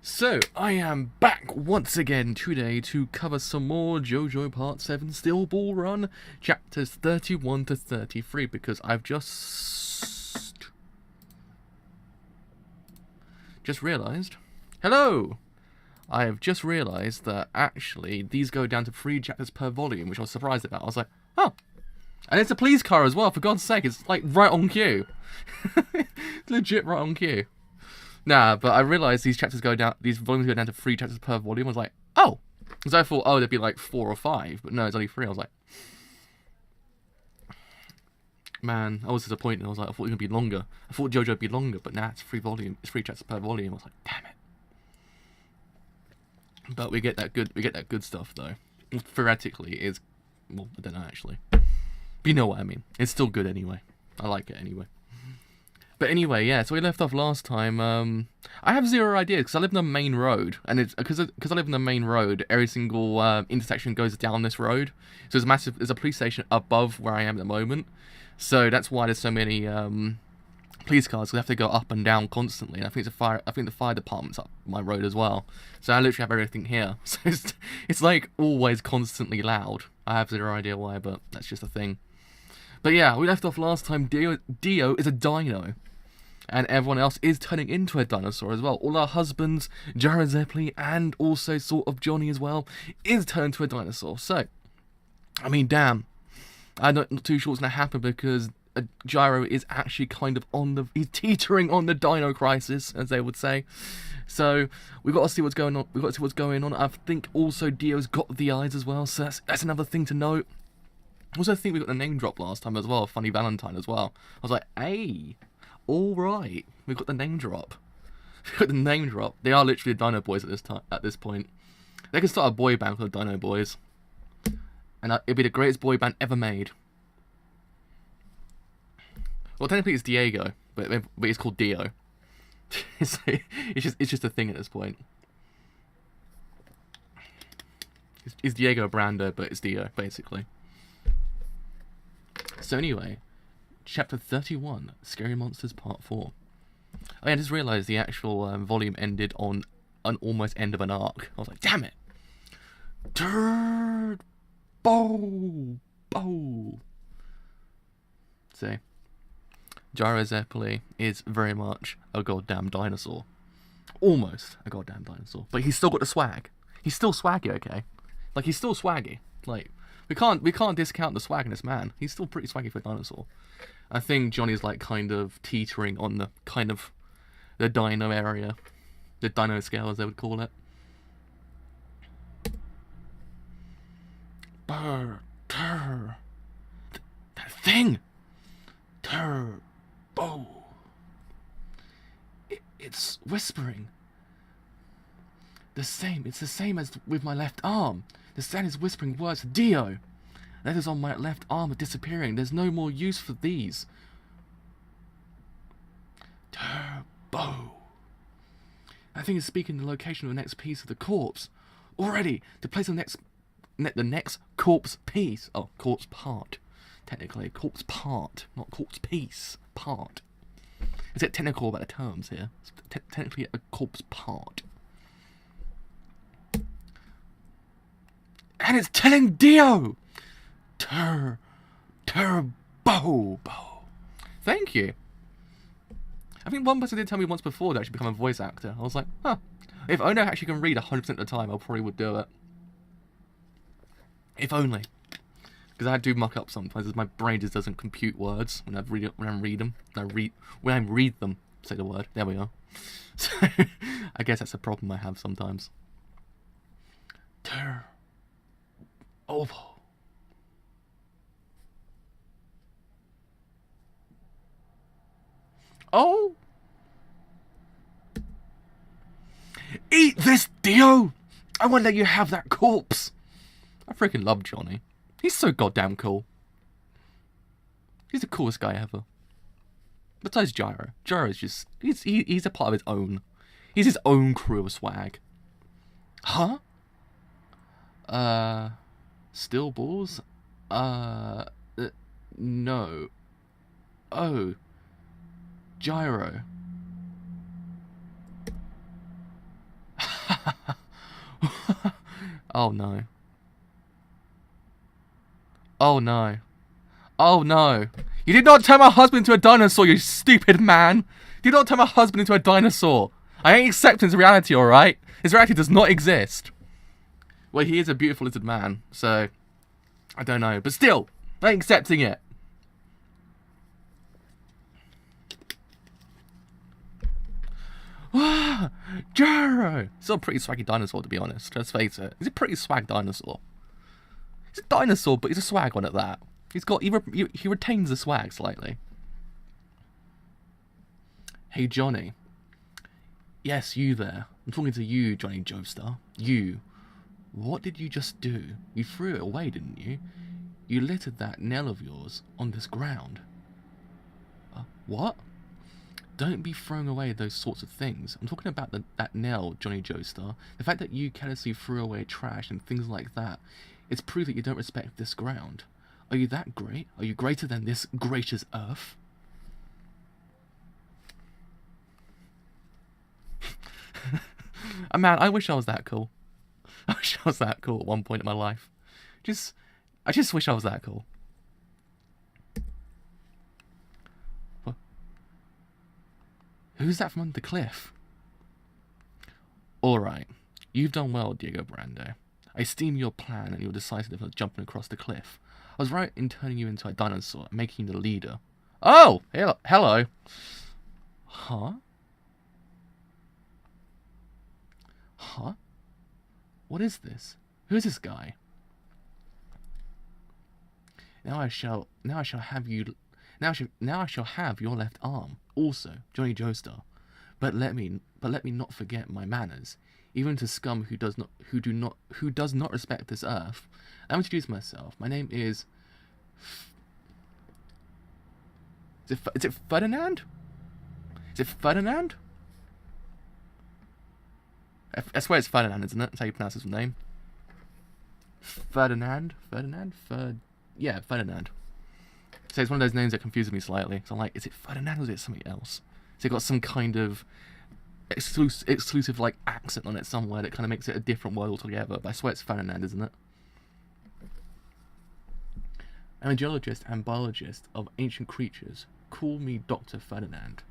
So, I am back once again today to cover some more JoJo Part 7 Steel Ball Run, chapters 31 to 33, because I've just realised... Hello! I have just realised that actually these go down to 3 chapters per volume, which I was surprised about. I was like, oh! And it's a police car as well, for God's sake, it's like right on cue. It's legit right on cue. Nah, but I realised these volumes go down to 3 chapters per volume. I was like, oh! Because I thought, oh, there'd be like 4 or 5, but no, it's only 3. I was like, man, I was disappointed. I was like, I thought it would be longer. I thought JoJo would be longer, but nah, it's 3 chapters per volume. I was like, damn it. But we get that good stuff though. Theoretically, it's, well, I don't know actually. But you know what I mean. It's still good anyway. I like it anyway. But anyway, yeah, so we left off last time. I have zero idea because I live on the main road, and it's because I live on the main road. Every single intersection goes down this road, so there's a police station above where I am at the moment. So that's why there's so many police cars. We have to go up and down constantly. And I think the fire department's up my road as well. So I literally have everything here. So it's like always constantly loud. I have zero idea why, but that's just a thing. But yeah, we left off last time. Dio is a dino. And everyone else is turning into a dinosaur as well. All our husbands, Jara Zeppeli, and also sort of Johnny as well, is turned to a dinosaur. So, I mean, damn. I'm not too sure what's going to happen because Gyro is actually kind of he's teetering on the dino crisis, as they would say. So, we've got to see what's going on. I think also Dio's got the eyes as well, so that's another thing to note. Also, I think we got the name drop last time as well, Funny Valentine as well. I was like, hey... Alright, we've got the name drop. We've got the name drop. They are literally the Dino Boys at this point. They can start a boy band called Dino Boys. And it'd be the greatest boy band ever made. Well, technically it's Diego, but it's called Dio. It's just a thing at this point. It's Diego Brando, but it's Dio, basically. So anyway... Chapter 31, Scary Monsters Part 4. Oh yeah, I just realised the actual volume ended on an almost end of an arc. I was like, damn it! Turd! Bow! See? Jara Zeppeli is very much a goddamn dinosaur. Almost a goddamn dinosaur. But he's still got the swag. He's still swaggy, okay? Like, he's still swaggy. Like, we can't discount the swag in this man. He's still pretty swaggy for a dinosaur. I think Johnny's like kind of teetering on the kind of the dino area. The dino scale, as they would call it. Brr, turr. That thing! Turbo. It's whispering. It's the same as with my left arm. The sound is whispering words. Dio! Letters on my left arm are disappearing. There's no more use for these. Turbo. I think it's speaking the location of the next piece of the corpse. Already, to place the next corpse piece. Oh, corpse part. Technically, corpse part, not corpse piece. Part. Is it technical about the terms here? It's technically a corpse part. And it's telling Dio! Turbo. Thank you. I think one person did tell me once before to actually become a voice actor. I was like, huh. If only I actually can read 100% of the time, I probably would do it. If only. Because I do muck up sometimes. My brain just doesn't compute words when I read them. When I read them, say the word. There we are. So, I guess that's a problem I have sometimes. Turbo. Oh! Eat this, Dio! I won't let you have that corpse! I freaking love Johnny. He's so goddamn cool. He's the coolest guy ever. Besides Gyro. Gyro's just... He's a part of his own. He's his own crew of swag. Huh? Steel balls? No. Oh. Gyro. Oh no. Oh no. Oh no. You did not turn my husband into a dinosaur, you stupid man. You did not turn my husband into a dinosaur. I ain't accepting his reality, alright? His reality does not exist. Well, he is a beautiful lizard man, so I don't know. But still, I ain't accepting it. Jaro! Still a pretty swaggy dinosaur, to be honest. Let's face it. He's a pretty swag dinosaur. He's a dinosaur, but he's a swag one at that. He retains the swag slightly. Hey, Johnny. Yes, you there. I'm talking to you, Johnny Joestar. You. What did you just do? You threw it away, didn't you? You littered that nail of yours on this ground. What? Don't be throwing away those sorts of things. I'm talking about that nail, Johnny Joestar. The fact that you carelessly threw away trash and things like that, it's proof that you don't respect this ground. Are you that great? Are you greater than this gracious earth? Man, I wish I was that cool. I wish I was that cool at one point in my life. I just wish I was that cool. What? Who's that from under the cliff? Alright, you've done well, Diego Brando. I esteem your plan and your decisiveness of jumping across the cliff. I was right in turning you into a dinosaur and making you the leader. Oh! Hello. Huh? Huh? What is this? Who is this guy? Now I shall have your left arm. Also, Johnny Joestar. But let me not forget my manners. Even to scum who does not respect this earth. Let me introduce myself. My name is Is it Ferdinand? Is it Ferdinand? I swear it's Ferdinand, isn't it? That's how you pronounce his name. Ferdinand? Yeah, Ferdinand. So it's one of those names that confuses me slightly. So I'm like, is it Ferdinand or is it something else? So it got some kind of exclusive like accent on it somewhere that kind of makes it a different word altogether. But I swear it's Ferdinand, isn't it? I'm a geologist and biologist of ancient creatures. Call me Dr. Ferdinand.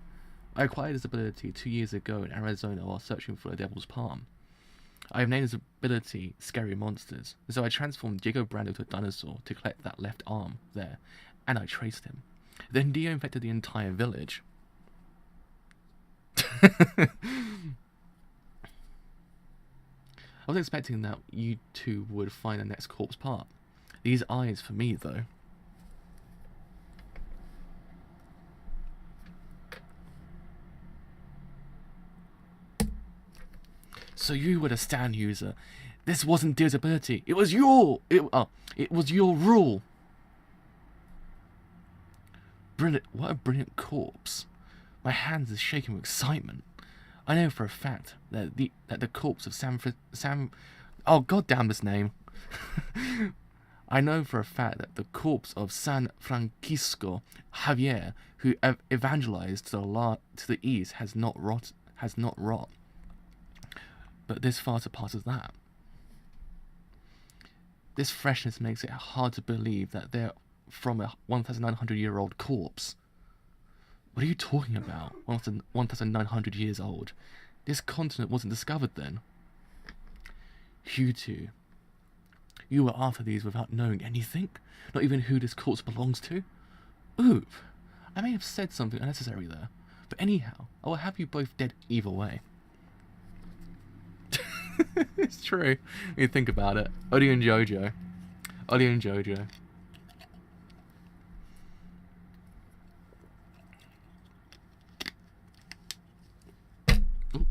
I acquired this ability 2 years ago in Arizona while searching for a devil's palm. I have named this ability Scary Monsters, so I transformed Diego Brando into a dinosaur to collect that left arm there, and I traced him. Then Dio infected the entire village. I was expecting that you two would find the next corpse part. These eyes for me, though. So you were the stand user. This wasn't Dio's ability. It was it was your rule. Brilliant! What a brilliant corpse. My hands are shaking with excitement. I know for a fact that the corpse of oh goddamn this name. I know for a fact that the corpse of San Francisco Javier, who evangelized to the east, has not rot. But this far surpasses that. This freshness makes it hard to believe that they're from a 1,900-year-old corpse. What are you talking about? 1,900 years old. This continent wasn't discovered then. You two. You were after these without knowing anything? Not even who this corpse belongs to? Ooh, I may have said something unnecessary there. But anyhow, I will have you both dead either way. It's true. When you think about it. Odie and JoJo. Odie and JoJo. Ooh.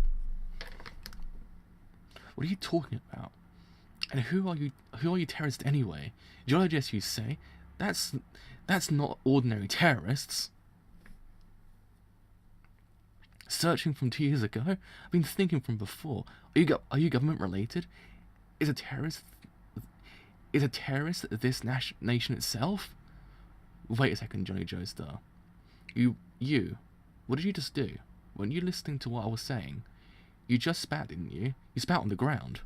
What are you talking about? And who are you terrorists anyway? Geologists, you say? That's not ordinary terrorists. Searching from 2 years ago? I've been thinking from before. Are you government related? Is a terrorist this nation itself? Wait a second, Johnny Joestar. What did you just do? Weren't you listening to what I was saying? You just spat, didn't you? You spat on the ground.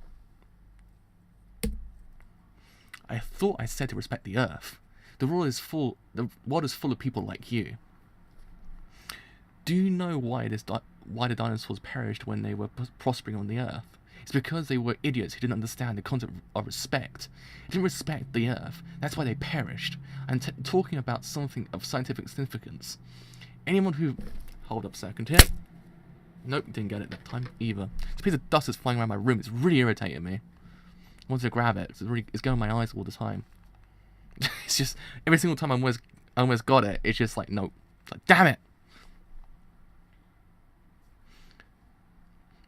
I thought I said to respect the earth. The world is full of people like you. Do you know why the dinosaurs perished when they were prospering on the earth? It's because they were idiots who didn't understand the concept of respect. They didn't respect the earth. That's why they perished. I'm talking about something of scientific significance. Anyone who... Hold up a second here. Nope, didn't get it that time either. This piece of dust is flying around my room. It's really irritating me. I wanted to grab it. It's going in my eyes all the time. It's just... Every single time I almost got it, it's just like, nope. It's like, damn it!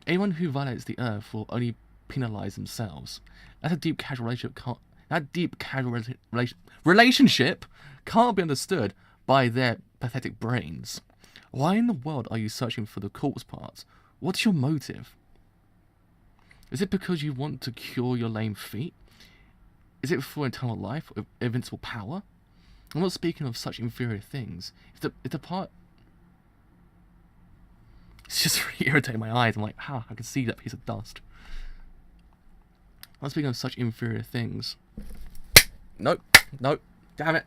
Anyone who violates the earth will only penalize themselves. That's a deep casual relationship. Relationship can't be understood by their pathetic brains. Why in the world are you searching for the corpse parts? What's your motive? Is it because you want to cure your lame feet? Is it for eternal life or invincible power? I'm not speaking of such inferior things. If the part... It's just really irritating my eyes. I'm like, I can see that piece of dust. I'm not speaking of such inferior things. Nope. Nope. Damn it.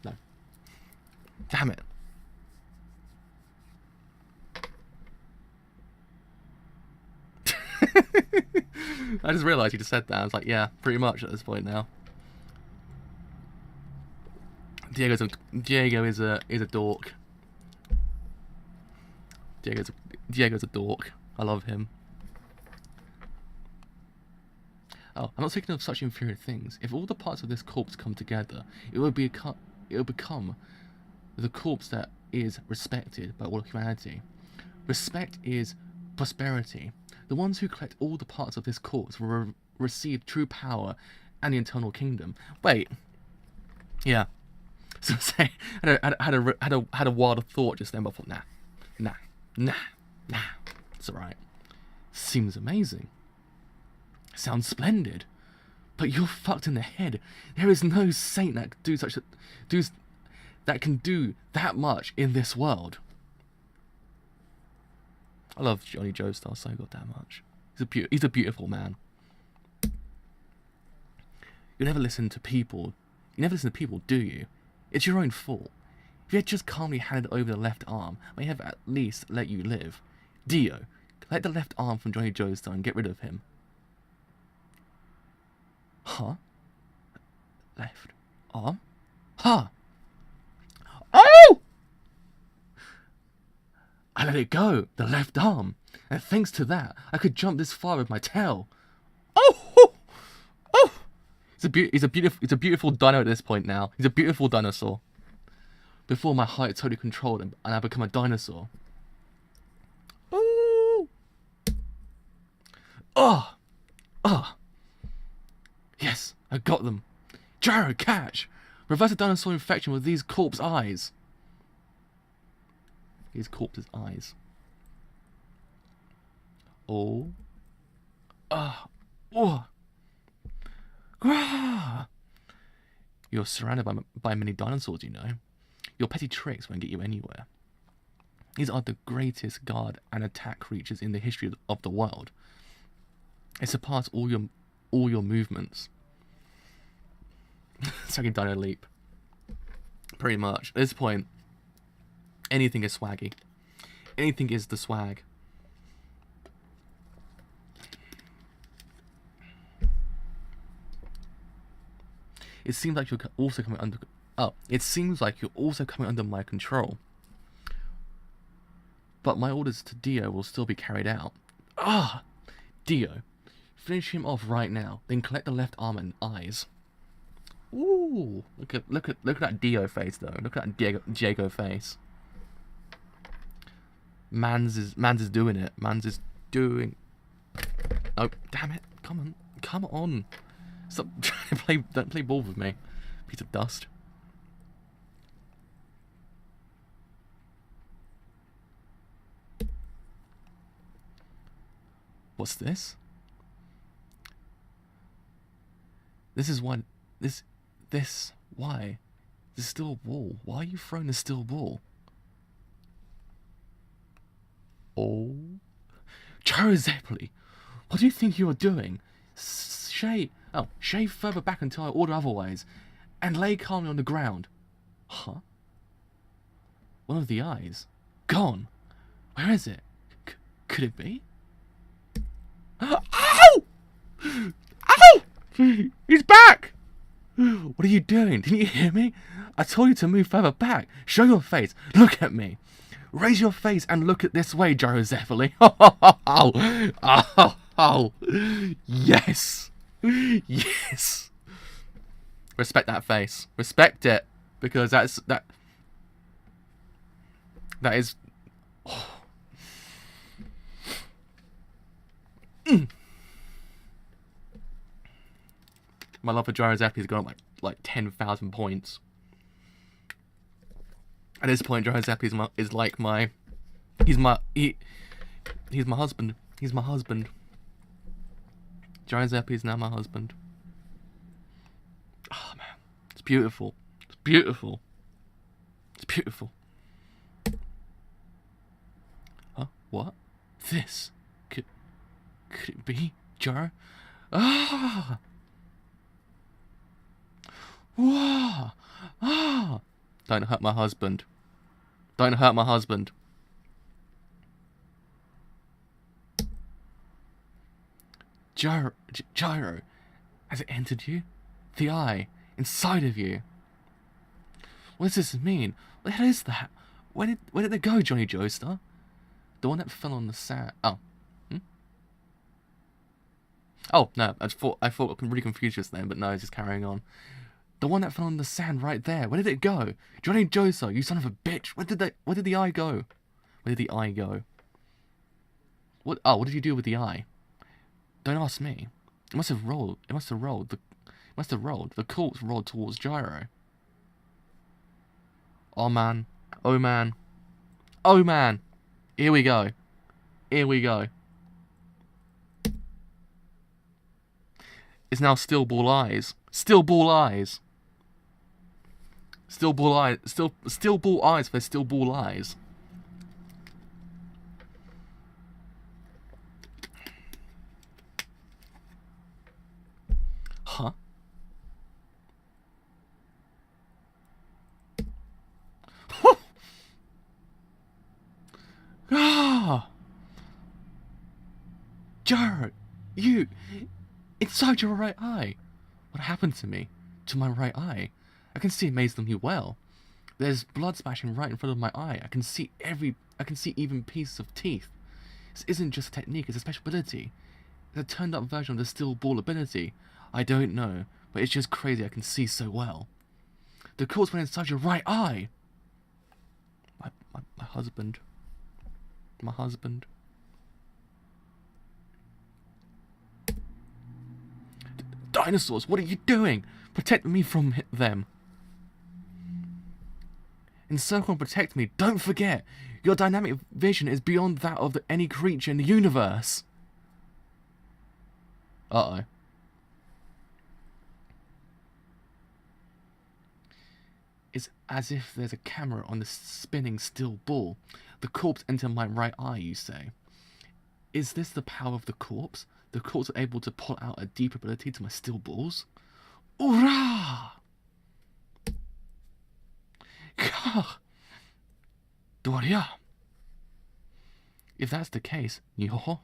No. Damn it. I just realised you just said that. I was like, yeah, pretty much at this point now. Diego is a dork. Diego's a dork. I love him. Oh, I'm not speaking of such inferior things. If all the parts of this corpse come together, it will become the corpse that is respected by all humanity. Respect is prosperity. The ones who collect all the parts of this corpse will receive true power and the eternal kingdom. Wait. Yeah. So say, I had a wilder thought just then, but I thought, nah. It's alright. Seems amazing. Sounds splendid. But you're fucked in the head. There is no saint that can do that much in this world. I love Johnny Joestar so goddamn much. He's a beautiful man. You never listen to people. You never listen to people, do you? It's your own fault. If you had just calmly handed over the left arm, I may have at least let you live. Dio, collect the left arm from Johnny Joestar and get rid of him. Huh? Left arm? Huh? Oh! I let it go, the left arm, and thanks to that, I could jump this far with my tail. Oh! Oh! He's a beautiful dino at this point now. He's a beautiful dinosaur. Before my height totally controlled and I become a dinosaur. Ooh! Oh! Oh! Yes, I got them. Gyro, catch! Reverse a dinosaur infection with these corpse eyes. These corpse's eyes. Oh. Ah. Oh. Grah! You're surrounded by many dinosaurs, you know. Your petty tricks won't get you anywhere. These are the greatest guard and attack creatures in the history of the world. They surpass all your movements. It's like a dino leap. Pretty much. At this point, anything is swaggy. Anything is the swag. It seems like you're also coming under... Oh, it seems like you're also coming under my control. But my orders to Dio will still be carried out. Ah! Dio, finish him off right now, then collect the left arm and eyes. Ooh! Look at that Dio face though. Look at that Diego face. Mans is doing it. Mans is doing... Oh, damn it. Come on. Stop trying to play... Don't play ball with me. Piece of dust. What's this? This is why... Why? There's still a wall. Why are you throwing a steel ball? Oh. Gyro Zeppeli, what do you think you are doing? shave further back until I order otherwise, and lay calmly on the ground. Huh? One of the eyes. Gone. Where is it? Could it be? Ow! Ow! He's back! What are you doing? Didn't you hear me? I told you to move further back. Show your face. Look at me. Raise your face and look at this way, Gyrozephali. Oh, yes. Yes. Respect that face. Respect it. Because that is... Oh. My love for Gyrozephali has gone up like 10,000 points. At this point, Gyrozephali is like my... He's my husband. He's my husband. Gyrozephali is now my husband. Oh, man. It's beautiful. It's beautiful. It's beautiful. Huh? What? This? Could it be Gyro? Ah! Whoa! Ah! Don't hurt my husband. Don't hurt my husband. Gyro, has it entered you? The eye, inside of you. What does this mean? What the hell is that? Where did it go, Johnny Joestar? The one that fell on the sand. Oh. Oh, no, I thought I really confused just then, but no, it's just carrying on. The one that fell on the sand right there. Where did it go? Johnny Joestar, you son of a bitch. Where did the eye go? Where did the eye go? What did you do with the eye? Don't ask me. It must have rolled. The corpse rolled towards Gyro. Oh man. Oh man. Oh man. Here we go. Here we go. It's now still ball eyes. Still ball eyes. Still ball eyes. Still ball eyes for still ball eyes. Huh? Ah! Gyro, you inside your right eye. What happened to me? To my right eye? I can see amazingly well. There's blood splashing right in front of my eye. I can see even pieces of teeth. This isn't just a technique, it's a special ability. It's a turned up version of the still ball ability. I don't know, but it's just crazy I can see so well. The corpse went inside your right eye. My husband. My husband. Dinosaurs, what are you doing? Protect me from them. Encircle and protect me. Don't forget, your dynamic vision is beyond that of any creature in the universe. Uh-oh. It's as if there's a camera on the spinning still ball. The corpse entered my right eye, you say. Is this the power of the corpse? The corpse are able to pull out a deep ability to my still balls? Hoorah! Gah! Doria! If that's the case, Nyoho,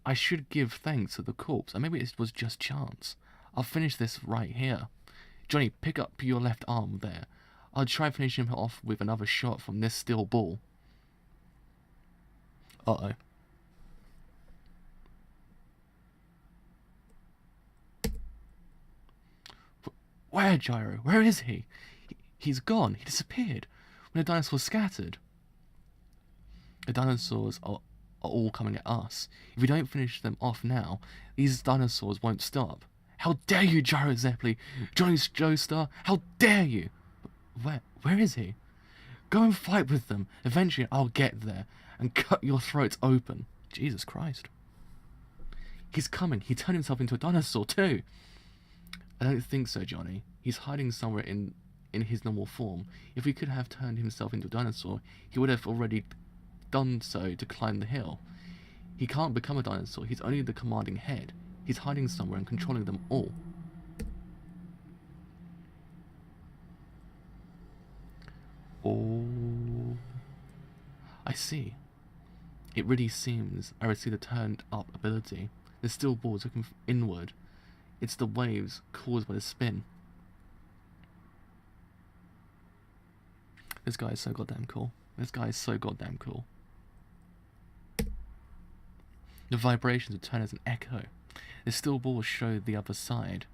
I should give thanks to the corpse, and maybe it was just chance. I'll finish this right here. Johnny, pick up your left arm there. I'll try finishing him off with another shot from this still ball. Uh-oh. Where, Gyro? Where is he? He's gone. He disappeared when the dinosaurs scattered. The dinosaurs are all coming at us. If we don't finish them off now, these dinosaurs won't stop. How dare you, Gyrozephali? Johnny Joestar, how dare you? Where is he? Go and fight with them. Eventually I'll get there and cut your throats open. Jesus Christ. He's coming. He turned himself into a dinosaur too. I don't think so, Johnny. He's hiding somewhere in his normal form. If he could have turned himself into a dinosaur, he would have already done so to climb the hill. He can't become a dinosaur. He's only the commanding head. He's hiding somewhere and controlling them all. Oh, I see. It really seems I received a turned up ability. The steel ball is looking inward. It's the waves caused by the spin. This guy is so goddamn cool. This guy is so goddamn cool. The vibrations return as an echo. The steel ball show the other side.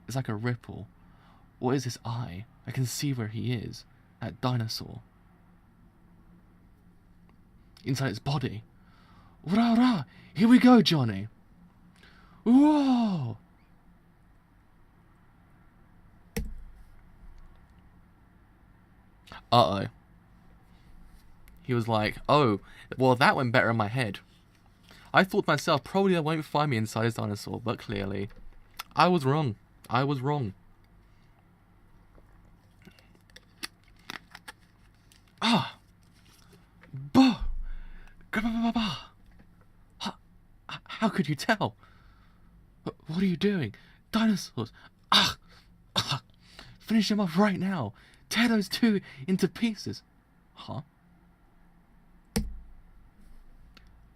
It's like a ripple. What is this eye? I can see where he is. That dinosaur. Inside its body. Rah rah! Here we go, Johnny! Whoa! Uh-oh. He was like, oh, well that went better in my head. I thought to myself, probably they won't find me inside this dinosaur, but clearly, I was wrong. I was wrong. Ah! Bah! How could you tell? What are you doing? Dinosaurs! Ah! Ah! Finish them off right now! Tear those two into pieces! Huh?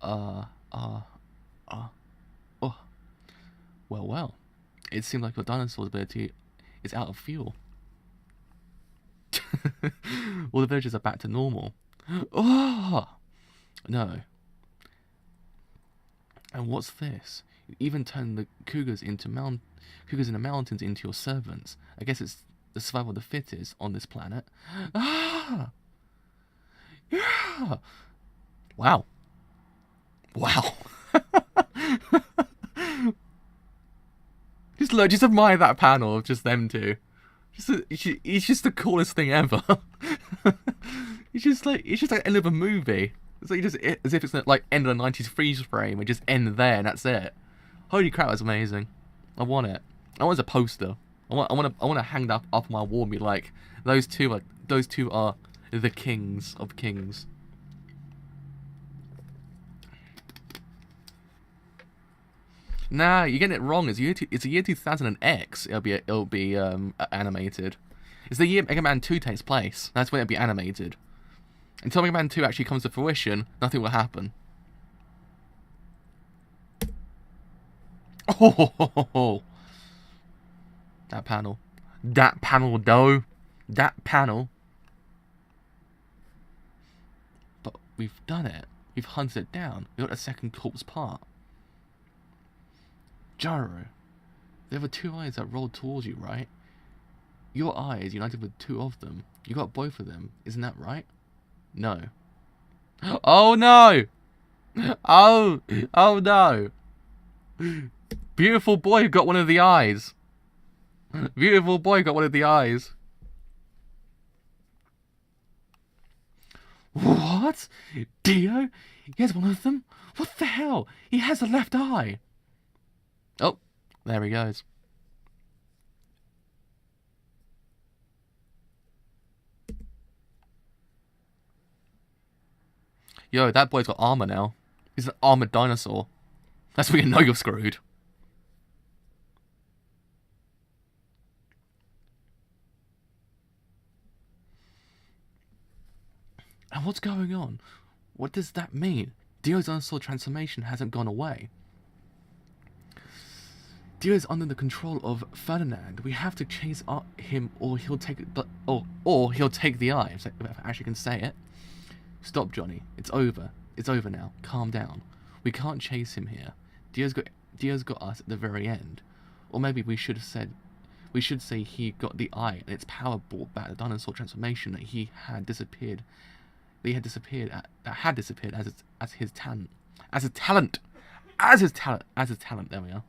Oh. Well. It seems like your dinosaur's ability is out of fuel. All the villagers are back to normal. Oh! No. And what's this? You even turn the cougars in the mountains into your servants. I guess it's the survival of the fittest on this planet. Ah! Yeah! Wow. Wow. Just admire that panel of just them two. It's just the coolest thing ever. it's just like end of a movie. It's like as if it's like end of the 90s freeze frame and just end there and that's it. Holy crap, that's amazing. I want it. I want it as a poster. I want to hang that up on my wall and be like, those two are the kings of kings. Nah, you're getting it wrong. It's a year 2000X. It'll be animated. It's the year Mega Man 2 takes place. That's when it'll be animated. Until Mega Man 2 actually comes to fruition, nothing will happen. Oh, that panel. That panel, though. That panel. But we've done it. We've hunted it down. We got a second corpse part. Gyro. There were two eyes that rolled towards you, right? Your eyes united with two of them. You got both of them. Isn't that right? No. Oh, no! Oh no! Beautiful boy got one of the eyes. Beautiful boy got one of the eyes. What? Dio? He has one of them? What the hell? He has a left eye. Oh, there he goes. Yo, that boy's got armor now. He's an armored dinosaur. That's when you know you're screwed. And what's going on? What does that mean? Dio's dinosaur transformation hasn't gone away. Dio is under the control of Ferdinand. We have to chase him, or he'll take it. Or he'll take the eye. If I actually can say it. Stop, Johnny. It's over. It's over now. Calm down. We can't chase him here. Dio's got us at the very end. Or maybe we should say he got the eye and its power brought back the dinosaur transformation that had disappeared. That had disappeared as his talent. There we are.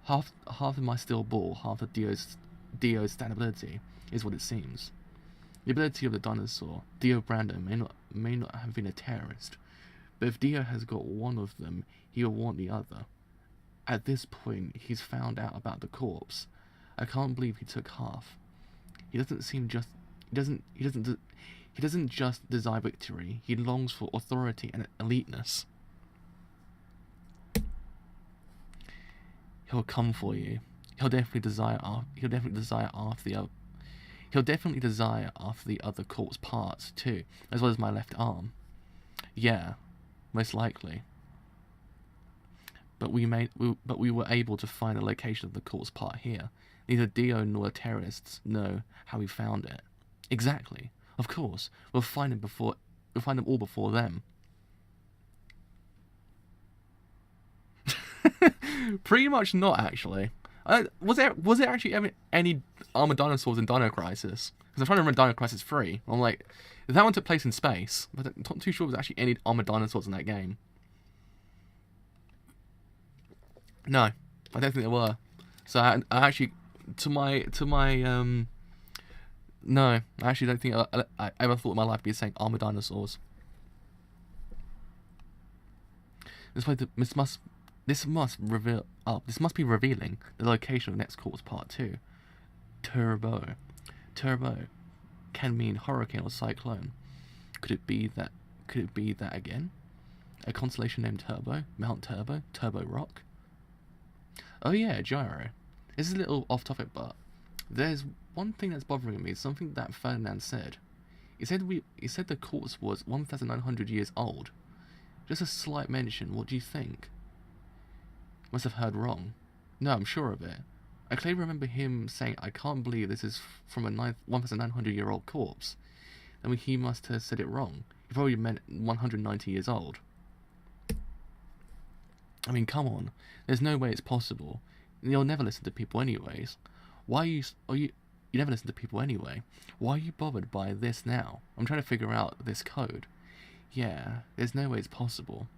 Half of my steel ball, half of Dio's stat ability is what it seems. The ability of the dinosaur, Dio Brando, may not have been a terrorist, but if Dio has got one of them, he will want the other. At this point, he's found out about the corpse. I can't believe he took half. He doesn't just desire victory. He longs for authority and eliteness. He'll come for you. He'll definitely desire after the other corpse parts too, as well as my left arm. Yeah, most likely. But we were able to find the location of the corpse part here. Neither Dio nor the terrorists know how we found it. Exactly. Of course, we'll find them all before them. Pretty much not, actually. Was there actually ever any armored dinosaurs in Dino Crisis? Because I'm trying to remember Dino Crisis 3. I'm like, that one took place in space, but I'm not too sure there was actually any armored dinosaurs in that game. No, I don't think there were. So I actually, no, I actually don't think I ever thought in my life be saying armored dinosaurs. This must be revealing the location of next corpse part 2. Turbo can mean hurricane or cyclone. Could it be that again? A constellation named Turbo, Mount Turbo, Turbo Rock. Oh yeah, gyro. This is a little off topic, but there's one thing that's bothering me. Something that Ferdinand said. He said the corpse was 1,900 years old. Just a slight mention. What do you think? Must have heard wrong. No, I'm sure of it. I clearly remember him saying, "I can't believe this is from a 1,900-year-old corpse." Then he must have said it wrong. He probably meant 190 years old. I mean, come on. There's no way it's possible. You'll never listen to people anyways. You never listen to people anyway. Why are you bothered by this now? I'm trying to figure out this code. Yeah, there's no way it's possible.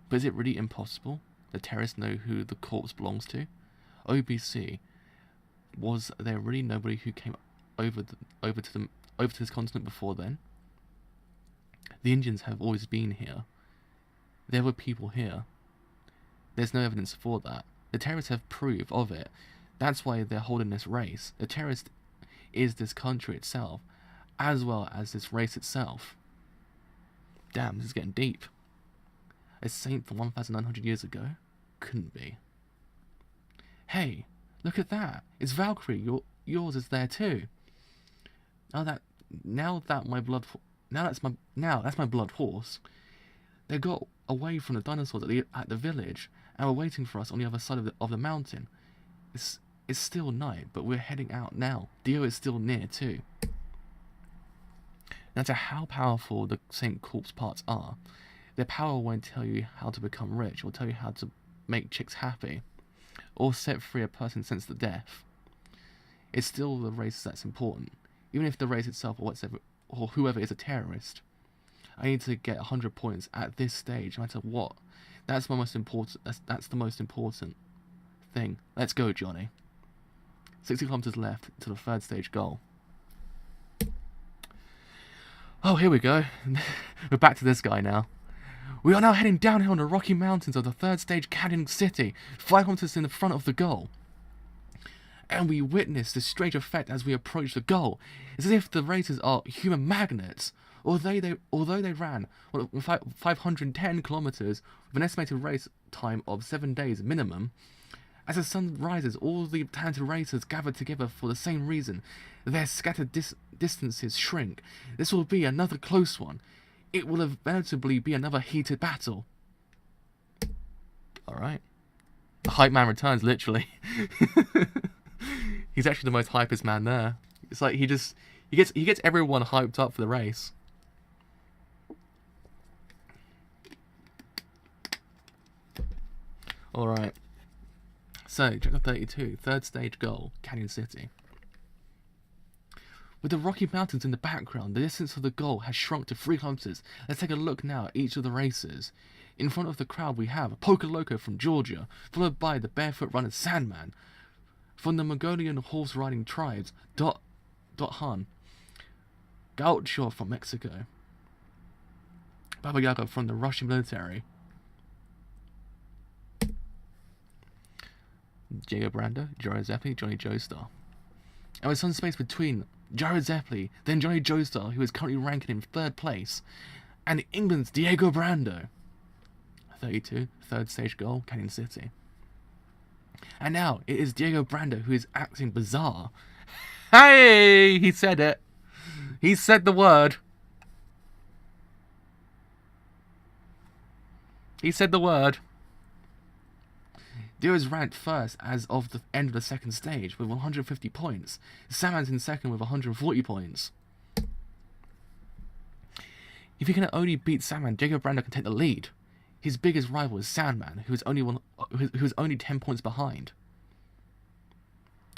But is it really impossible? The terrorists know who the corpse belongs to? OBC. Was there really nobody who came over to this continent before then? The Indians have always been here. There were people here. There's no evidence for that. The terrorists have proof of it. That's why they're holding this race. The terrorist is this country itself, as well as this race itself. Damn, this is getting deep. A saint from 1,900 years ago? Couldn't be. Hey, look at that. It's Valkyrie. Yours is there too. That's my blood horse. They got away from the dinosaurs at the village, and were waiting for us on the other side of the mountain. It's still night, but we're heading out now. Dio is still near too. No matter how powerful the Saint Corpse parts are, their power won't tell you how to become rich, or tell you how to make chicks happy, or set free a person sentenced to death. It's still the race that's important. Even if the race itself or whoever is a terrorist. I need to get 100 points at this stage, no matter what. That's the most important thing. Let's go, Johnny. 60 kilometers left to the third stage goal. Oh, here we go. We're back to this guy now. We are now heading downhill in the Rocky Mountains of the third stage Canyon City, 5 kilometers in the front of the goal. And we witness this strange effect as we approach the goal. It's as if the racers are human magnets. Although they ran 510 kilometers with an estimated race time of 7 days minimum, as the sun rises, all the talented racers gather together for the same reason. Their scattered distances shrink. This will be another close one. It will inevitably be another heated battle. Alright. The hype man returns, literally. He's actually the most hypest man there. It's like he gets everyone hyped up for the race. Alright. So, chapter 32, third stage goal, Canyon City. With the Rocky Mountains in the background, the distance of the goal has shrunk to 3 kilometers. Let's take a look now at each of the races. In front of the crowd we have Poker Loco from Georgia, followed by the Barefoot Runner Sandman. From the Mongolian horse-riding tribes, Dot Han. Gaucho from Mexico. Baba Yaga from the Russian military. Diego Brando, Jared Zeppeli, Johnny Joestar. And with some space between Jared Zeppeli, then Johnny Joestar, who is currently ranking in 3rd place, and England's Diego Brando. 32, third stage goal, Canyon City. And now it is Diego Brando who is acting bizarre. Hey, he said it. He said the word. He said the word. Dio is ranked first as of the end of the second stage with 150 points. Sandman's in second with 140 points. If he can only beat Sandman, Diego Brando can take the lead. His biggest rival is Sandman, who is only 10 points behind.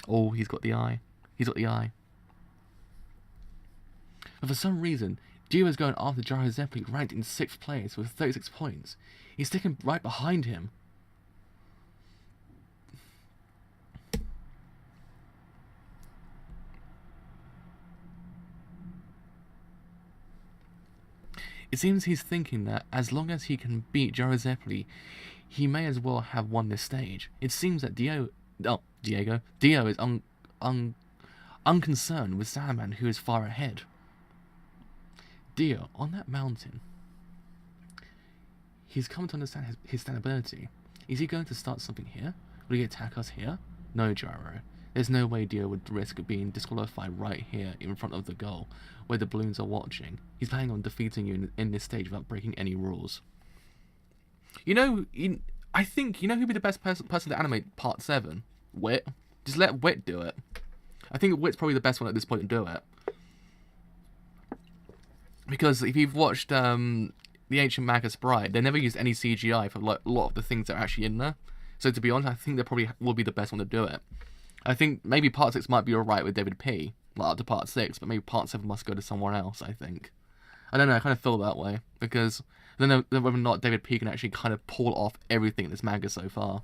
Oh, he's got the eye. He's got the eye. But for some reason, Dio is going after Gyro Zeppeli, ranked in 6th place with 36 points. He's sticking right behind him. It seems he's thinking that as long as he can beat Gyro Zeppeli, he may as well have won this stage. It seems that Dio is unconcerned with Sandman, who is far ahead. Dio, on that mountain, he's come to understand his standability. Is he going to start something here? Will he attack us here? No, Gyro. There's no way Dio would risk being disqualified right here in front of the goal, where the balloons are watching. He's planning on defeating you in this stage without breaking any rules. I think, who'd be the best person to animate Part 7? Wit. Just let Wit do it. I think Wit's probably the best one at this point to do it. Because if you've watched The Ancient Magus Bride, they never used any CGI for a lot of the things that are actually in there. So to be honest, I think they probably will be the best one to do it. I think maybe Part 6 might be alright with David P. Up to Part 6, but maybe Part 7 must go to someone else, I think. I don't know, I kind of feel that way. Because I don't know whether or not David P. can actually kind of pull off everything in this manga so far.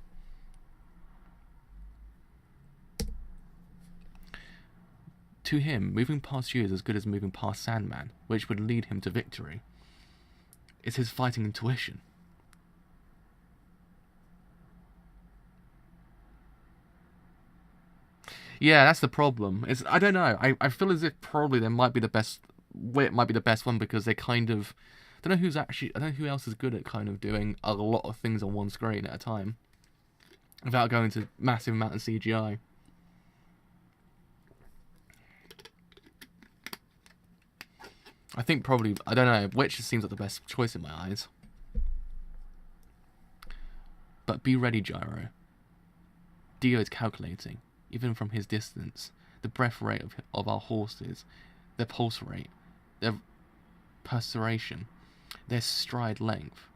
To him, moving past you is as good as moving past Sandman, which would lead him to victory. It's his fighting intuition. Yeah, that's the problem. I don't know. I feel as if probably there might be the best. Wit might be the best one because they kind of. I don't know who else is good at kind of doing a lot of things on one screen at a time, without going to massive amount of CGI. I think probably, I don't know, Witch seems like the best choice in my eyes. But be ready, Gyro. Dio is calculating, even from his distance, the breath rate of our horses, their pulse rate, their perspiration, their stride length.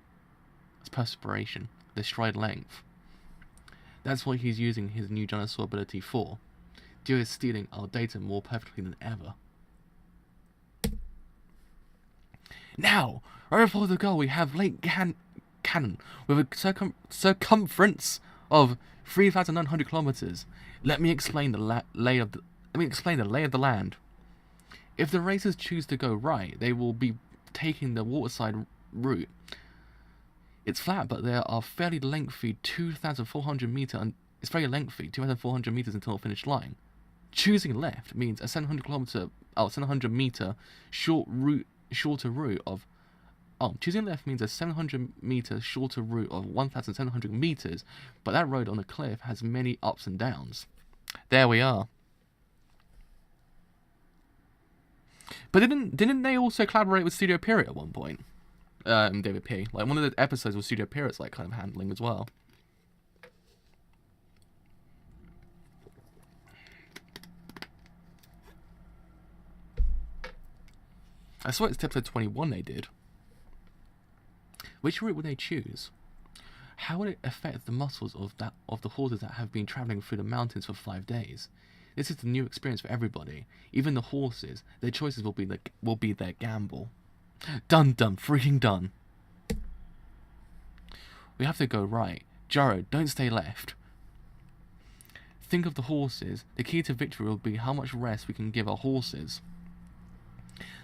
It's perspiration, their stride length. That's what he's using his new dinosaur ability for. Dio is stealing our data more perfectly than ever. Now, right before the goal, we have Lake Cannon with a circumference of 3,900 kilometers. Let me explain the lay of the land. If the racers choose to go right, they will be taking the waterside route. It's flat, but there are fairly lengthy 2,400 meter, and it's very lengthy 2,400 meters until the finish line. Choosing left means a 700 meter shorter route of. Choosing left means a 700 meter shorter route of 1,700 meters, but that road on the cliff has many ups and downs. There we are. But didn't they also collaborate with Studio Period at one point? David P. Like one of the episodes was Studio Period's like kind of handling as well. I saw it's episode 21 they did. Which route would they choose? How would it affect the muscles of the horses that have been travelling through the mountains for 5 days? This is the new experience for everybody. Even the horses, their choices will be their gamble. Done, freaking done. We have to go right. Gyro, don't stay left. Think of the horses. The key to victory will be how much rest we can give our horses.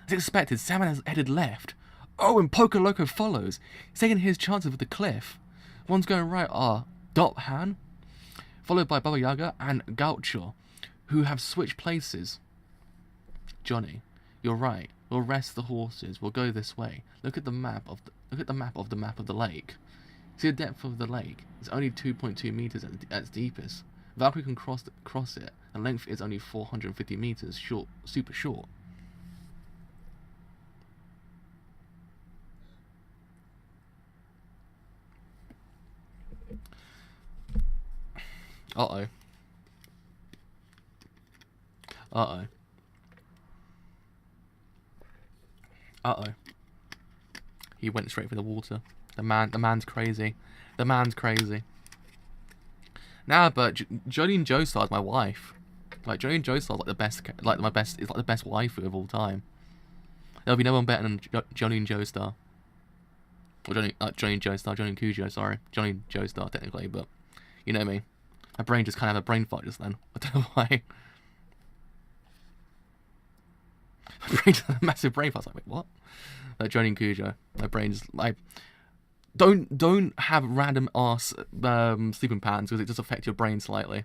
As expected, Salmon has headed left. Oh, and Poco Loco follows. He's taking his chances with the cliff. Ones going right are Dot Han, followed by Baba Yaga and Gaucho, who have switched places. Johnny, you're right. We'll rest the horses. We'll go this way. Look at the map of the lake. See the depth of the lake? It's only 2.2 meters at its deepest. Valkyrie can cross it. The length is only 450 meters, short, super short. Uh-oh. Uh-oh. Uh-oh. He went straight for the water. The man's crazy. The man's crazy. Nah, but Jolene Joestar is my wife. Like, Jolene Joestar is like the best, is like the best waifu of all time. There'll be no one better than Jolene Joestar. Or Jolene Joestar, Jolene Cujo, sorry. Jolene Joestar, technically, but you know me. My brain just kind of had a brain fart just then. I don't know why. My brain just had a massive brain fart. I was like, wait, what? Like, Jolene Cujo. My brain just, like... Don't have random ass sleeping patterns because it does affect your brain slightly.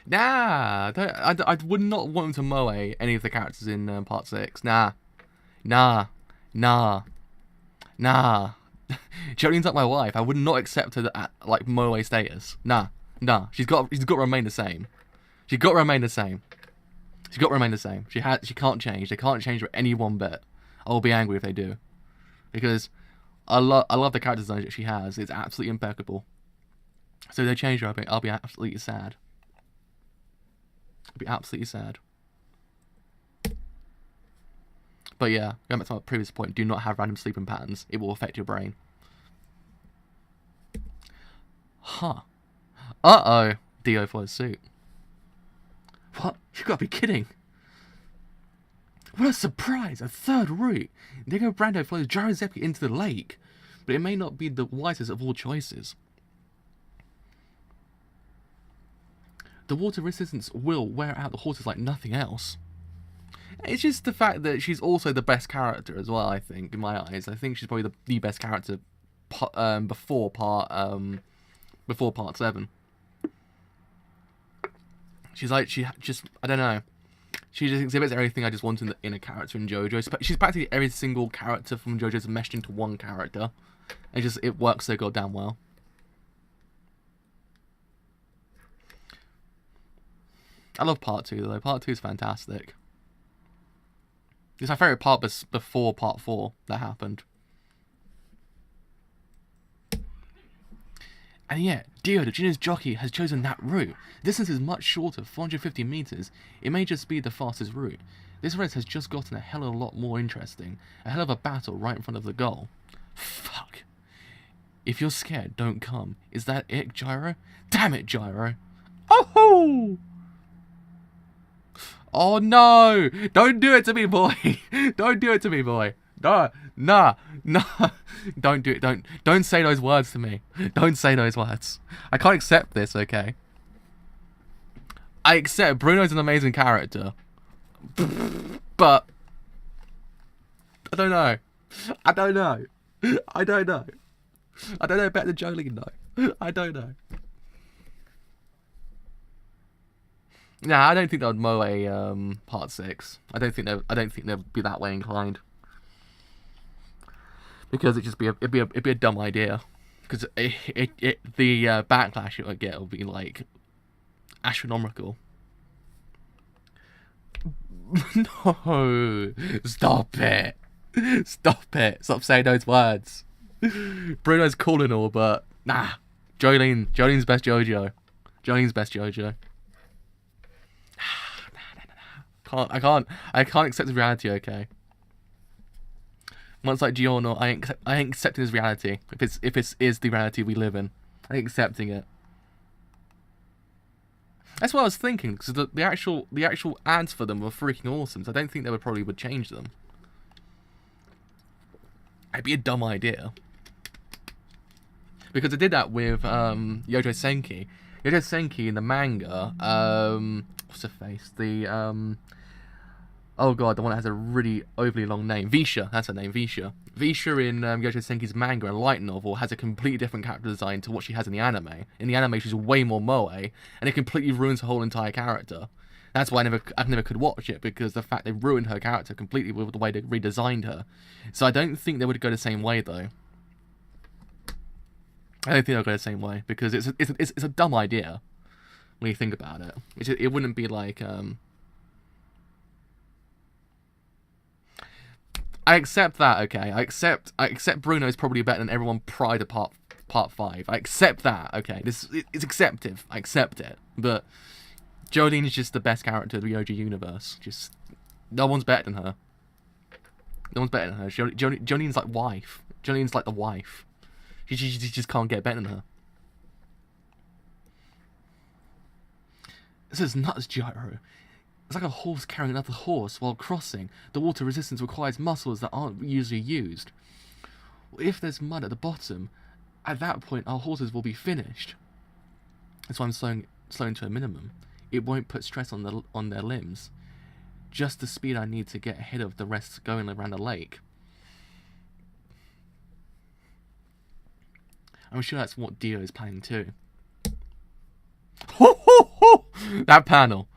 Nah, I would not want him to moe any of the characters in Part 6. Nah. Jolene's not my wife. I would not accept her at, like, moe status. Nah. She's got to remain the same. She's got to remain the same. She's got to remain the same. She can't change. They can't change her any one bit. I'll be angry if they do, because I love the character design that she has. It's absolutely impeccable. So if they change her, I'll be absolutely sad. I'll be absolutely sad. But yeah, going back to my previous point, do not have random sleeping patterns. It will affect your brain. Huh. Uh-oh. Dio follows suit. What? You gotta be kidding. What a surprise! A third route! Diego Brando follows Gyro Zeppy into the lake, but it may not be the wisest of all choices. The water resistance will wear out the horses like nothing else. It's just the fact that she's also the best character as well, I think, in my eyes. I think she's probably the best character before part 7. She's like, I don't know. She just exhibits everything I just want in a character in JoJo. She's practically every single character from JoJo's meshed into one character. It works so goddamn well. I love Part 2 though. Part 2 is fantastic. It's my favourite part before Part 4 that happened. And yet, Dio, the genius jockey, has chosen that route. The distance is much shorter, 450 meters. It may just be the fastest route. This race has just gotten a hell of a lot more interesting. A hell of a battle right in front of the goal. Fuck. If you're scared, don't come. Is that it, Gyro? Damn it, Gyro. Oh-ho! Oh no! Don't do it to me, boy! Don't do it to me, boy! No! Don't do it. Don't say those words to me. Don't say those words. I can't accept this, okay? I accept Bruno's an amazing character. But I don't know. I don't know better than Jolene though. I don't know. Nah, I don't think they'll moe Part 6. I don't think they'll be that way inclined. Because it'd be a dumb idea. Because the backlash it would get will be like astronomical. No, stop it! Stop saying those words. Bruno's cool and all, but nah. Jolene's best JoJo. Jolene's best JoJo. I can't accept the reality. Okay. Once like Giorno, I ain't accepting this reality. If it is the reality we live in, I ain't accepting it. That's what I was thinking, because the actual ads for them were freaking awesome. So I don't think they probably would change them. It'd be a dumb idea. Because I did that with JoJo Senki. JoJo Senki in the manga, what's her face? Oh god, the one that has a really overly long name. Visha, that's her name, Visha. Visha in JoJo Senki's manga and light novel has a completely different character design to what she has in the anime. In the anime, she's way more moe, and it completely ruins her whole entire character. That's why I never could watch it, because the fact they ruined her character completely with the way they redesigned her. So I don't think they would go the same way, though. I don't think they'll go the same way, because it's a dumb idea when you think about it. It wouldn't be like I accept that, okay. I accept Bruno's probably better than everyone prior to part 5. I accept that, okay. It's acceptive. I accept it. But Jolene is just the best character of the OG universe. Just no one's better than her. No one's better than her. Jolene's like wife. Jolene's like the wife. She just can't get better than her. This is nuts, Gyro. It's like a horse carrying another horse while crossing. The water resistance requires muscles that aren't usually used. If there's mud at the bottom, at that point our horses will be finished. That's why I'm slowing to a minimum. It won't put stress on their limbs. Just the speed I need to get ahead of the rest going around the lake. I'm sure that's what Dio is planning too. Ho, ho, ho! That panel.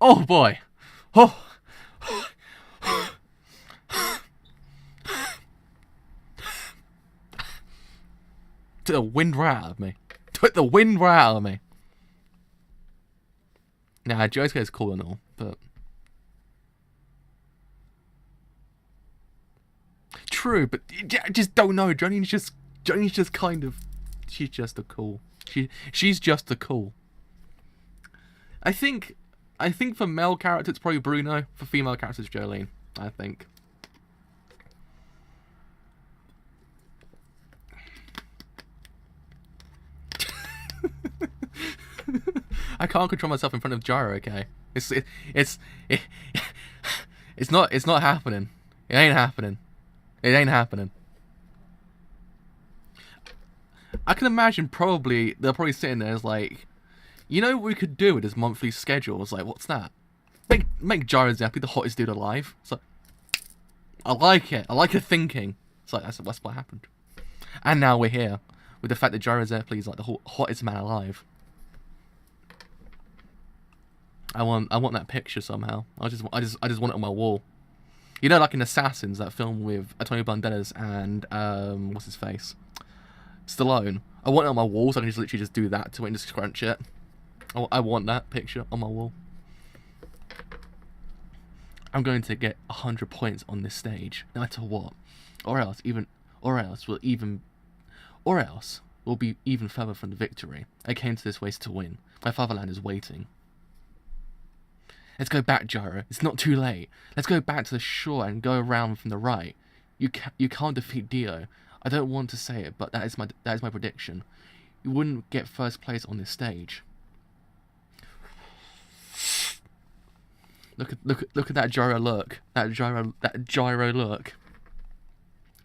Oh boy. Oh. Took the wind right out of me. Took the wind right out of me. Nah, Josuke's cool and all, but true, but I just don't know. Jolene's just kind of, she's just a cool. She's just a cool. I think for male characters it's probably Bruno. For female characters, Jolene. I think. I can't control myself in front of Gyro. Okay, it's not happening. It ain't happening. It ain't happening. I can imagine they're probably sitting there as like, you know what we could do with his monthly schedule? It's like, what's that? Make Gyro Zeppeli the hottest dude alive. It's like, I like it. I like your thinking. It's like, that's what happened. And now we're here with the fact that Gyro Zeppeli is like the hottest man alive. I want that picture somehow. I just want it on my wall. You know, like in Assassins, that film with Antonio Banderas and what's his face, Stallone. I want it on my wall, so I can just literally just do that to it and just scrunch it. I want that picture on my wall. I'm going to get 100 points on this stage, no matter what, or else we'll be even further from the victory. I came to this race to win. My fatherland is waiting. Let's go back, Gyro. It's not too late. Let's go back to the shore and go around from the right. You can't defeat Dio. I don't want to say it, but that is my prediction. You wouldn't get first place on this stage. Look at that Gyro look. That Gyro look.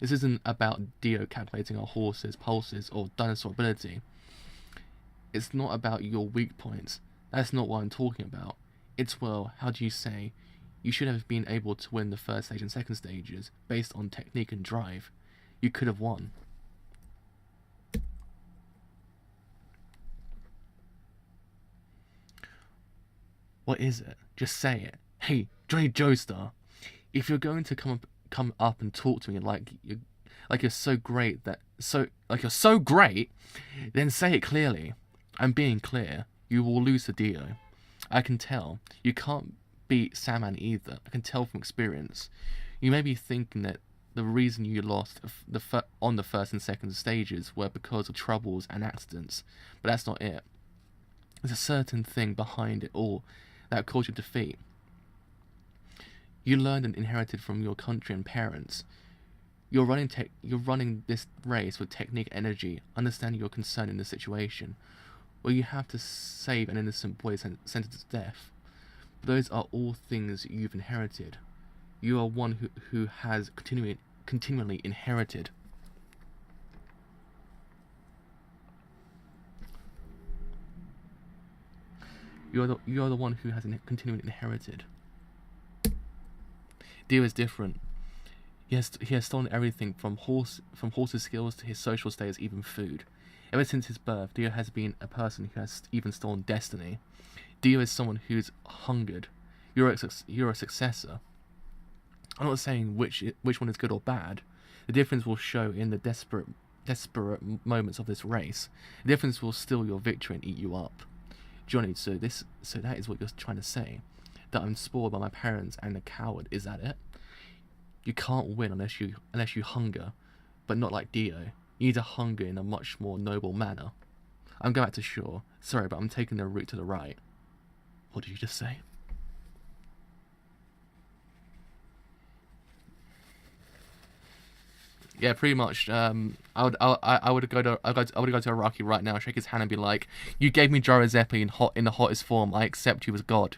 This isn't about Dio calculating our horses, pulses, or dinosaur ability. It's not about your weak points. That's not what I'm talking about. It's, well, how do you say, you should have been able to win the first stage and second stages based on technique and drive. You could have won. What is it? Just say it. Hey, Johnny Joestar, if you're going to come up and talk to me like you're so great, then say it clearly. I'm being clear. You will lose to Dio. I can tell. You can't beat Sandman either. I can tell from experience. You may be thinking that the reason you lost on the first and second stages were because of troubles and accidents, but that's not it. There's a certain thing behind it all that caused you defeat. You learned and inherited from your country and parents. You're running this race with technique, energy, understanding your concern in the situation, where you have to save an innocent boy sentenced to death. Those are all things you've inherited. You are one who has continually inherited. You are the one who has continually inherited. Dio is different. He has stolen everything from horse's skills to his social status, even food. Ever since his birth, Dio has been a person who has even stolen destiny. Dio is someone who's hungered you're a successor. I'm not saying which one is good or bad. The difference will show in the desperate moments of this race. The difference will steal your victory and eat you up. Johnny, so that is what you're trying to say? That I'm spoiled by my parents and a coward, is that it? You can't win unless you hunger, but not like Dio. You need to hunger in a much more noble manner. I'm going back to shore. Sorry, but I'm taking the route to the right. What did you just say? Yeah, pretty much. I would go to Araki right now, shake his hand, and be like, "You gave me Jorizeppi in the hottest form. I accept you as God."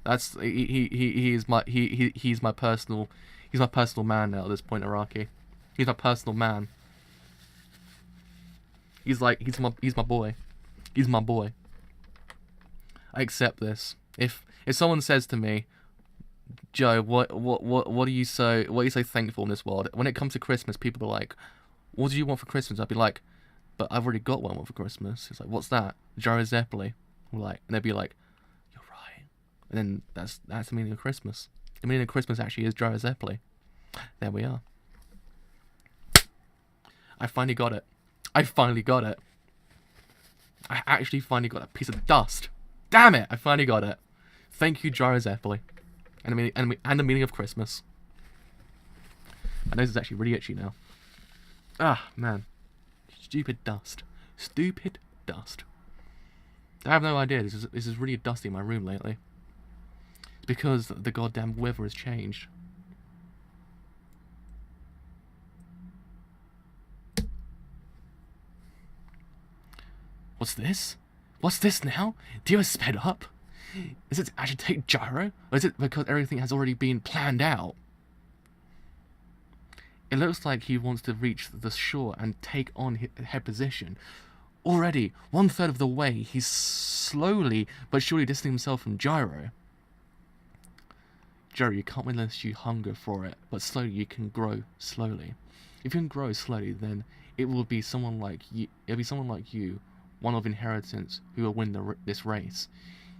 That's he's my personal man now at this point, Araki. He's my personal man. He's my boy. He's my boy. I accept this. If someone says to me, Joe, what are you so thankful in this world? When it comes to Christmas, people are like, what do you want for Christmas? I'd be like, but I've already got one for Christmas. It's like, what's that? Jorizeppi. And they'd be like, you're right. And then that's the meaning of Christmas. The meaning of Christmas actually is Jorizeppi. There we are. I finally got it. I actually finally got a piece of dust. Damn it! I finally got it. Thank you, Jorizeppi. And the meaning of Christmas. My nose is actually really itchy now. Ah, man. Stupid dust. Stupid dust. I have no idea. This is really dusty in my room lately. It's because the goddamn weather has changed. What's this? What's this now? Dio is sped up? Is it to agitate Gyro? Or is it because everything has already been planned out? It looks like he wants to reach the shore and take on his head position. Already, 1/3 of the way, he's slowly but surely distancing himself from Gyro. Gyro, you can't win unless you hunger for it, but slowly you can grow slowly. If you can grow slowly, then it will be someone like you, one of inheritance, who will win this race.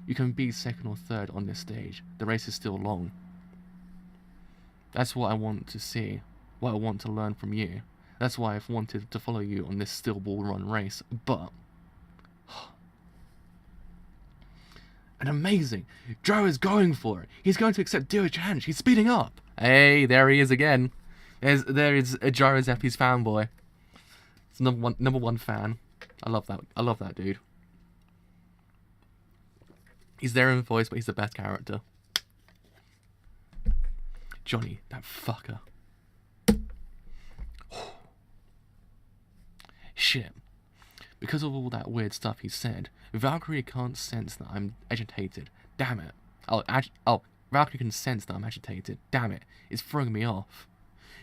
You can be second or third on this stage. The race is still long. That's what I want to see. What I want to learn from you. That's why I've wanted to follow you on this still ball run race. But... and amazing! Joe is going for it! He's going to accept Dio's challenge! He's speeding up! Hey, there he is again. There is a Jorizeppi's fanboy. It's number one fan. I love that dude. He's there in voice, but he's the best character. Johnny, that fucker. Shit. Because of all that weird stuff he said, Valkyrie can't sense that I'm agitated. Damn it. Valkyrie can sense that I'm agitated. Damn it. It's throwing me off.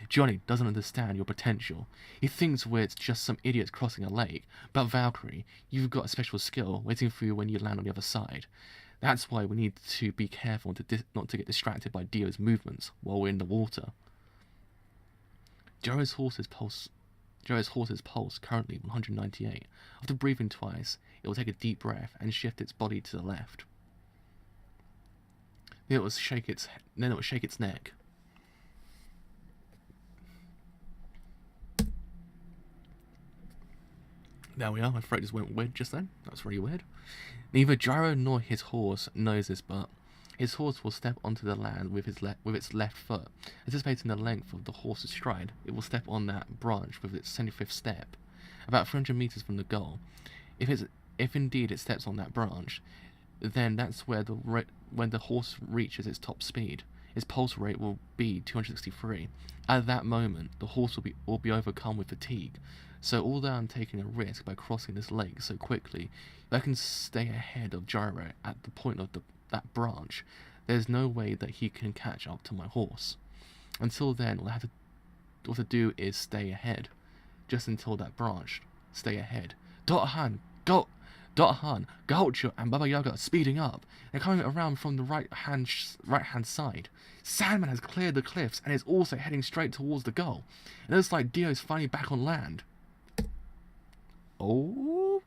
Johnny doesn't understand your potential. He thinks we're just some idiots crossing a lake. But Valkyrie, you've got a special skill waiting for you when you land on the other side. That's why we need to be careful not to get distracted by Dio's movements while we're in the water. Joe's horse's pulse currently 198. After breathing twice, it will take a deep breath and shift its body to the left. Then it will shake its neck. There we are, my throat just went weird just then. That was really weird. Neither Gyro nor his horse knows this, but his horse will step onto the land with its left foot. Anticipating the length of the horse's stride, it will step on that branch with its 75th step, about 300 meters from the goal. If indeed it steps on that branch, then that's where when the horse reaches its top speed. Its pulse rate will be 263. At that moment, the horse will be overcome with fatigue. So although I'm taking a risk by crossing this lake so quickly, if I can stay ahead of Gyro at the point of that branch, there's no way that he can catch up to my horse. Until then, all I have to do is stay ahead. Just until that branch, stay ahead. Dothan, Gaucho, and Baba Yaga are speeding up. They're coming around from the right hand side. Sandman has cleared the cliffs and is also heading straight towards the goal. It looks like Dio's finally back on land. Oh,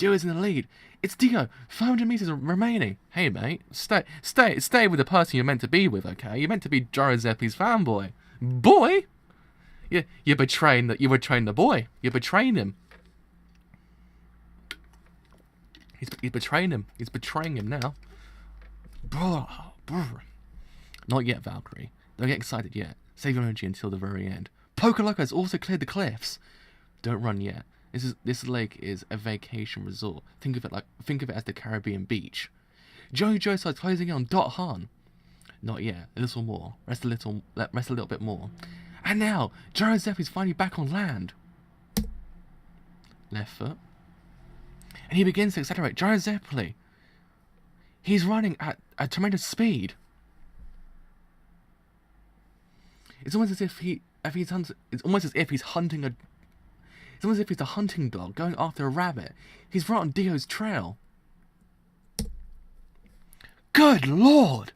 Dio's in the lead. It's Dio. 500 meters remaining. Hey, mate. Stay with the person you're meant to be with, okay? You're meant to be Gyro Zeppeli's fanboy. Boy? You're betraying the boy. You're betraying him. He's betraying him. He's betraying him now. Not yet, Valkyrie. Don't get excited yet. Save your energy until the very end. Poker Loco has also cleared the cliffs. Don't run yet. This lake is a vacation resort. Think of it as the Caribbean beach. JoJo's starts closing in on Dot Han. Not yet. A little more. Rest a little bit more. And now, Gyro Zeppeli's finally back on land. Left foot. And he begins to accelerate. Gyro Zeppeli. He's running at a tremendous speed. It's almost as if he's a hunting dog going after a rabbit. He's right on Dio's trail. Good lord!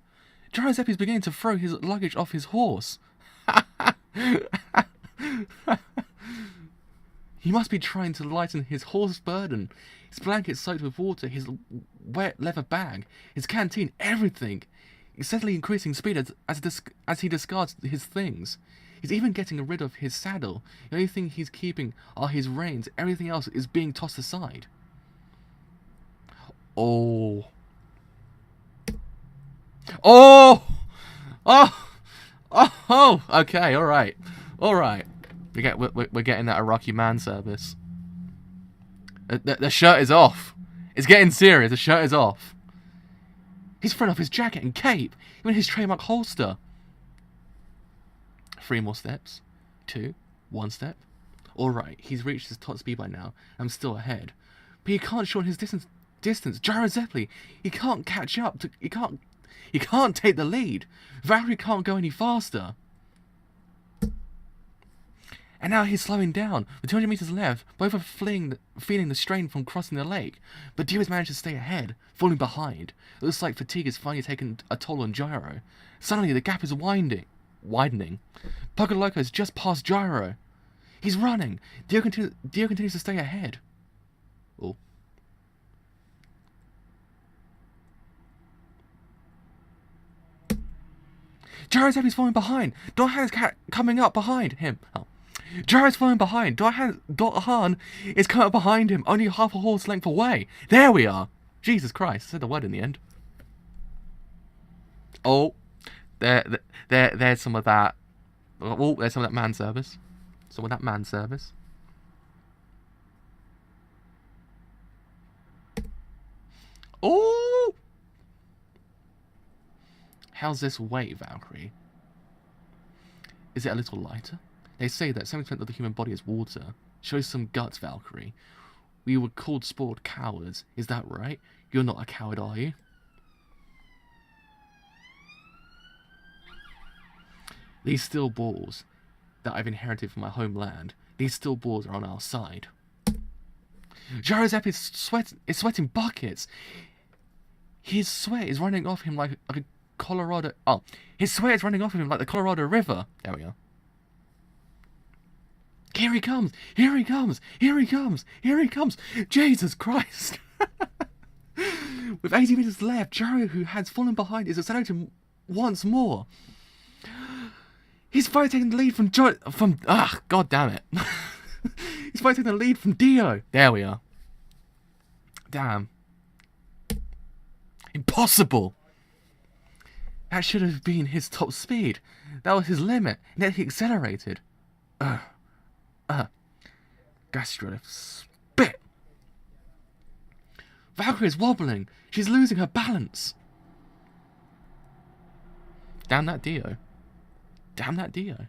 Gyro Zeppeli's beginning to throw his luggage off his horse. He must be trying to lighten his horse's burden. His blanket soaked with water, his wet leather bag, his canteen, everything. He's steadily increasing speed as he discards his things. He's even getting rid of his saddle. The only thing he's keeping are his reins. Everything else is being tossed aside. Oh. Oh! Oh! Oh! Okay, alright. Alright. We're getting that Iraqi man service. The shirt is off. It's getting serious. The shirt is off. He's thrown off his jacket and cape. Even his trademark holster. 3 more steps. 2. 1 step. Alright, he's reached his top speed by now. I'm still ahead. But he can't shorten his distance. Gyro Zeppeli, he can't catch up. He can't take the lead. Valkyrie can't go any faster. And now he's slowing down. With 200 meters left, both are feeling the strain from crossing the lake. But Dio has managed to stay ahead, falling behind. It looks like fatigue has finally taken a toll on Gyro. Suddenly, the gap is widening. Poker Loco has just passed Gyro. He's running. Dio continues to stay ahead. Oh. Gyro Zeppeli's falling behind. Dot Han's coming up behind him. Oh. Gyro's falling behind. Dot Han is coming up behind him, only half a horse length away. There we are. Jesus Christ, I said the word in the end. Oh, there's some of that. Oh, there's some of that man service. Oh! How's this weight, Valkyrie? Is it a little lighter? They say that 70% of the human body is water. Show some guts, Valkyrie. We were called spoiled cowards. Is that right? You're not a coward, are you? These steel balls that I've inherited from my homeland, these steel balls are on our side. Gyro Zeppeli is sweating buckets. His sweat is running off him like a Colorado... Oh, his sweat is running off of him like the Colorado River. There we are. Here he comes! Here he comes! Here he comes! Here he comes! Jesus Christ! With 80 meters left, Gyro, who has fallen behind, is accelerating once more. He's finally taking the lead from God damn it. He's finally taking the lead from Dio. There we are. Damn. Impossible! That should have been his top speed. That was his limit, and yet he accelerated. Gastrolift spit. Valkyrie is wobbling. She's losing her balance. Damn that Dio. Damn that Dio.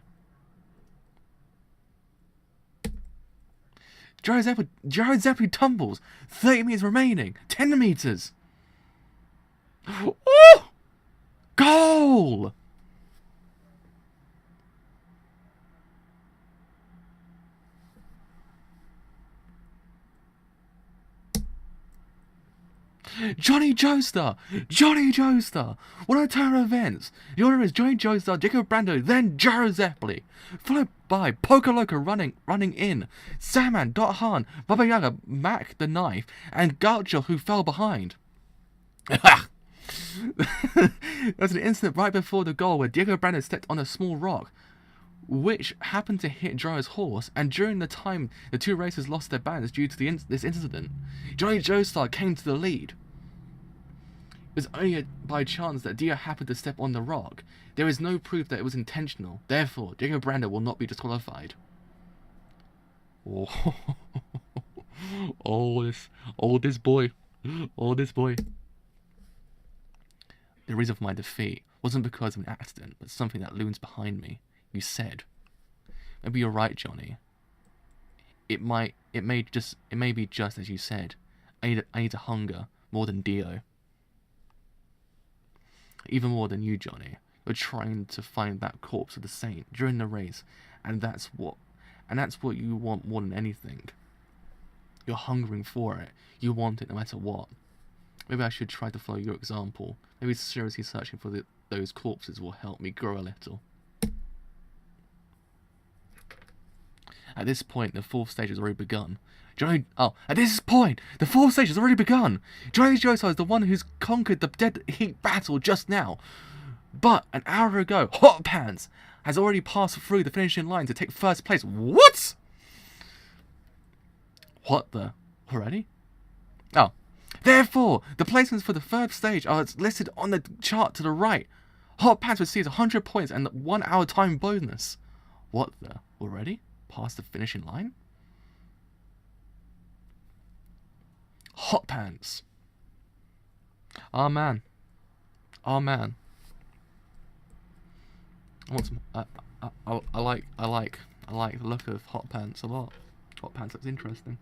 Gyro Zeppeli tumbles. 30 meters remaining. 10 meters. Oh! Goal! Johnny Joestar! Johnny Joestar! What a turn of events! The order is Johnny Joestar, Jacob Brando, then Jaro Zeppeli, followed by Poker Loco running in, Sandman, Dot Han, Baba Yaga, Mac the Knife, and Gaucho who fell behind. There was an incident right before the goal where Diego Brando stepped on a small rock, which happened to hit Jaro's horse, and during the time the two racers lost their balance due to this incident, Johnny Joestar came to the lead. It was only by chance that Dio happened to step on the rock. There is no proof that it was intentional. Therefore, Diego Brando will not be disqualified. Oh, this boy. The reason for my defeat wasn't because of an accident, but something that looms behind me. You said. Maybe you're right, Johnny. It may be just as you said. I need to hunger more than Dio. Even more than you, Johnny. You're trying to find that corpse of the saint during the race, and that's what you want more than anything. You're hungering for it. You want it no matter what. Maybe I should try to follow your example. Maybe seriously searching for those corpses will help me grow a little. At this point, the fourth stage has already begun. At this point, the fourth stage has already begun. Johnny Joestar is the one who's conquered the dead heat battle just now. But an hour ago, Hot Pants has already passed through the finishing line to take first place. What? What the? Already? Oh. Therefore, the placements for the third stage are listed on the chart to the right. Hot Pants receives 100 points and 1 hour time bonus. What the? Already? Past the finishing line? Hot Pants. Oh man. I want some. I like the look of Hot Pants a lot. Hot Pants looks interesting.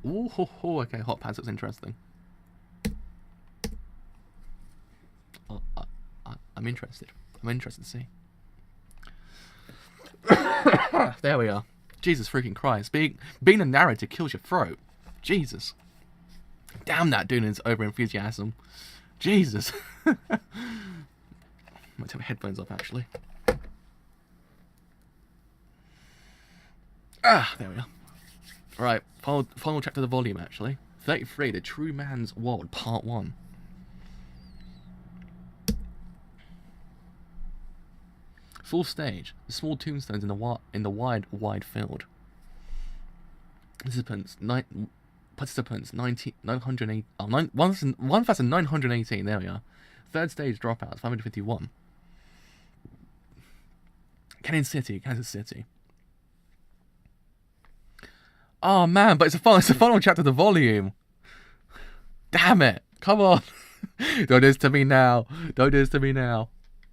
Ooh, okay, Hot Pants looks interesting. I'm interested. I'm interested to see. There we are. Jesus freaking Christ. Being a narrator kills your throat. Jesus. Damn that dude and his over enthusiasm. Jesus. I might take my headphones off actually. There we are. Right, final chapter of the volume actually. 33, The True Man's World, Part 1. Fourth stage, the small tombstones in the wide field. Participants 1,918. There we are. Third stage dropouts 551. Kansas City. Oh man, but it's a final chapter of the volume. Damn it! Come on! Don't do this to me now.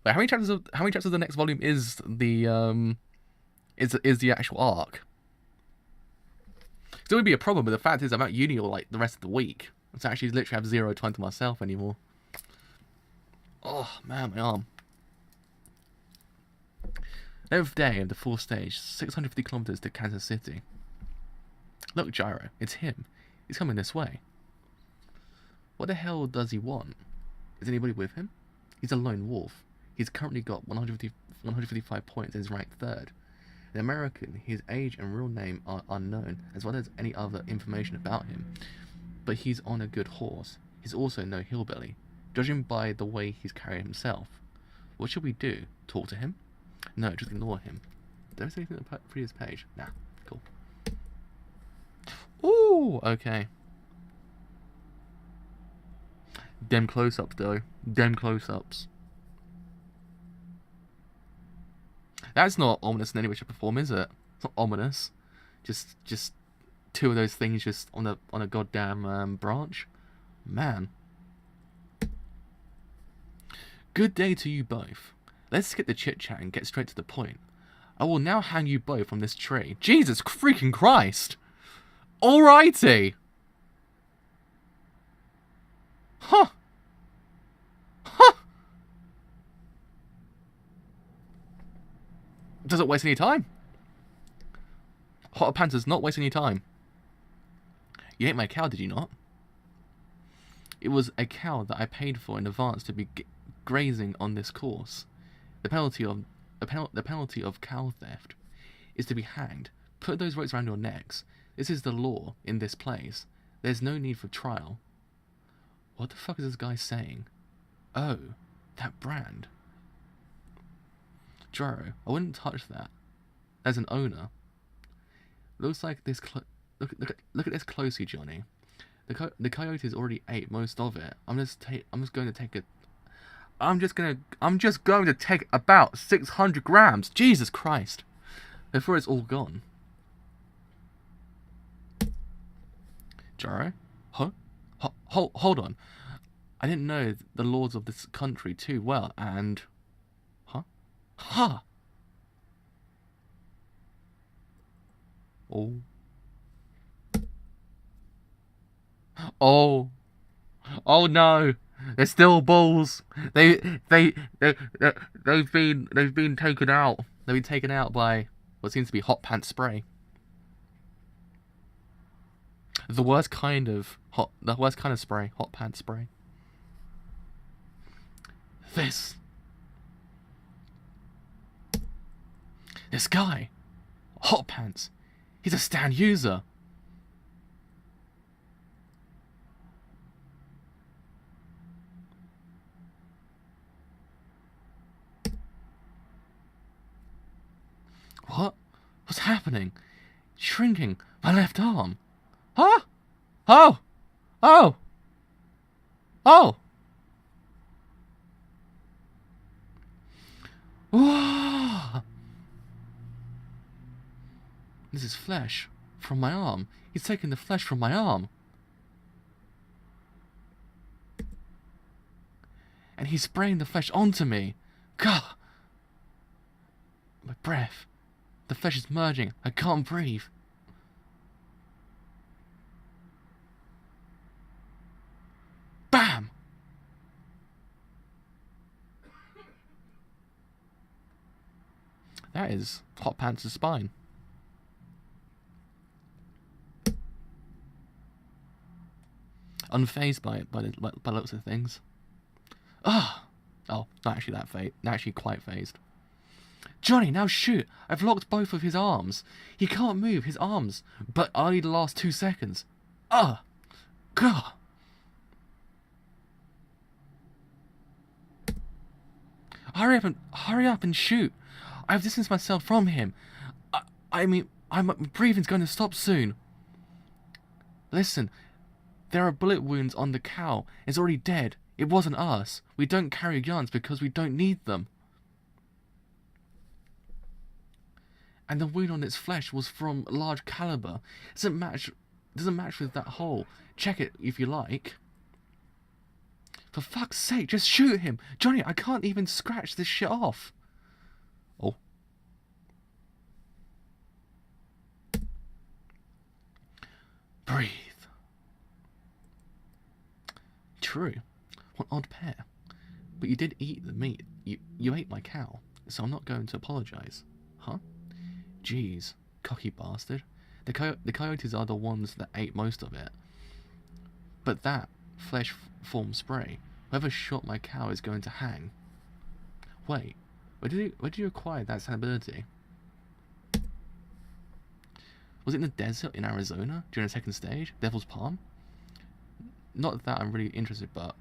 Wait, how many chapters of the next volume is the actual arc? Still would be a problem, but the fact is I'm at uni all like the rest of the week. So I actually literally have zero time to myself anymore. Oh man, my arm. 11th day of the fourth stage, 650 kilometers to Kansas City. Look, Gyro, it's him. He's coming this way. What the hell does he want? Is anybody with him? He's a lone wolf. He's currently got 155 points and is ranked third. The American, his age and real name are unknown, as well as any other information about him. But he's on a good horse. He's also no hillbilly, judging by the way he's carrying himself. What should we do? Talk to him? No, just ignore him. Don't say anything on the previous page. Nah, cool. Ooh, okay. Dem close-ups, though. Dem close-ups. That's not ominous in any way, shape, or form, is it? It's not ominous. Just two of those things just on a goddamn branch. Man. Good day to you both. Let's skip the chit-chat and get straight to the point. I will now hang you both from this tree. Jesus freaking Christ! Alrighty! Huh! Doesn't waste any time. Hot Pants is not wasting any time. You ate my cow, did you not? It was a cow that I paid for in advance to be grazing on this course. The penalty of cow theft is to be hanged. Put those ropes around your necks. This is the law in this place. There's no need for trial. What the fuck is this guy saying? Oh, that brand. Joro, I wouldn't touch that. As an owner. Looks like this. Look at this closely, Johnny. The coyotes already ate most of it. I'm just going to take about 600 grams. Jesus Christ! Before it's all gone. Jaro? Huh? Hold on. I didn't know the laws of this country too well, and... Huh? Ha! Oh. Oh. Oh no. They're still bulls. They've been taken out. They've been taken out by what seems to be hot pants spray. The worst kind of spray, hot pants spray. This guy, hot pants. He's a stand user. What? What's happening? Shrinking my left arm. Huh? Oh! Oh! Oh! Whoa! This is flesh from my arm. He's taking the flesh from my arm. And he's spraying the flesh onto me. God! My breath. The flesh is merging. I can't breathe. Bam! That is Hot Pants' spine. Unfazed by it, by lots of things. Ah! Oh, not actually that phased. Not actually quite phased. Johnny, now shoot! I've locked both of his arms. He can't move his arms, but only the last 2 seconds. Ah! God! Hurry up and shoot! I've distanced myself from him. I mean, my breathing's going to stop soon. Listen, there are bullet wounds on the cow. It's already dead. It wasn't us. We don't carry guns because we don't need them. And the wound on its flesh was from large caliber. Doesn't match with that hole. Check it if you like. For fuck's sake, just shoot him! Johnny, I can't even scratch this shit off. Oh. Breathe. True. What odd pair. But you did eat the meat. You ate my cow, so I'm not going to apologise. Huh? Jeez, cocky bastard. The coyotes are the ones that ate most of it. But that flesh form spray, whoever shot my cow is going to hang. Wait, where did you acquire that ability? Was it in the desert in Arizona during the second stage, Devil's Palm? Not that I'm really interested, but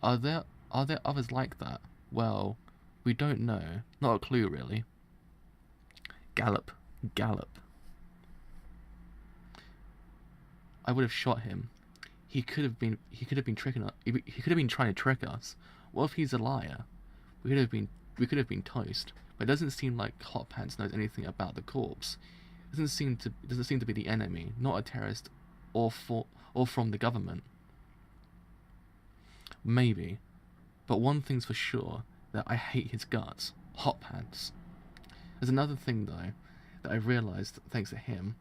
are there others like that? Well, we don't know. Not a clue really. Gallop. I would have shot him. He could have been tricking us. He could have been trying to trick us. What if he's a liar? We could have been toast. But it doesn't seem like Hot Pants knows anything about the corpse. It doesn't seem to be the enemy, not a terrorist, or from the government. Maybe, but one thing's for sure, that I hate his guts. Hot Pants. There's another thing though that I realised thanks to him.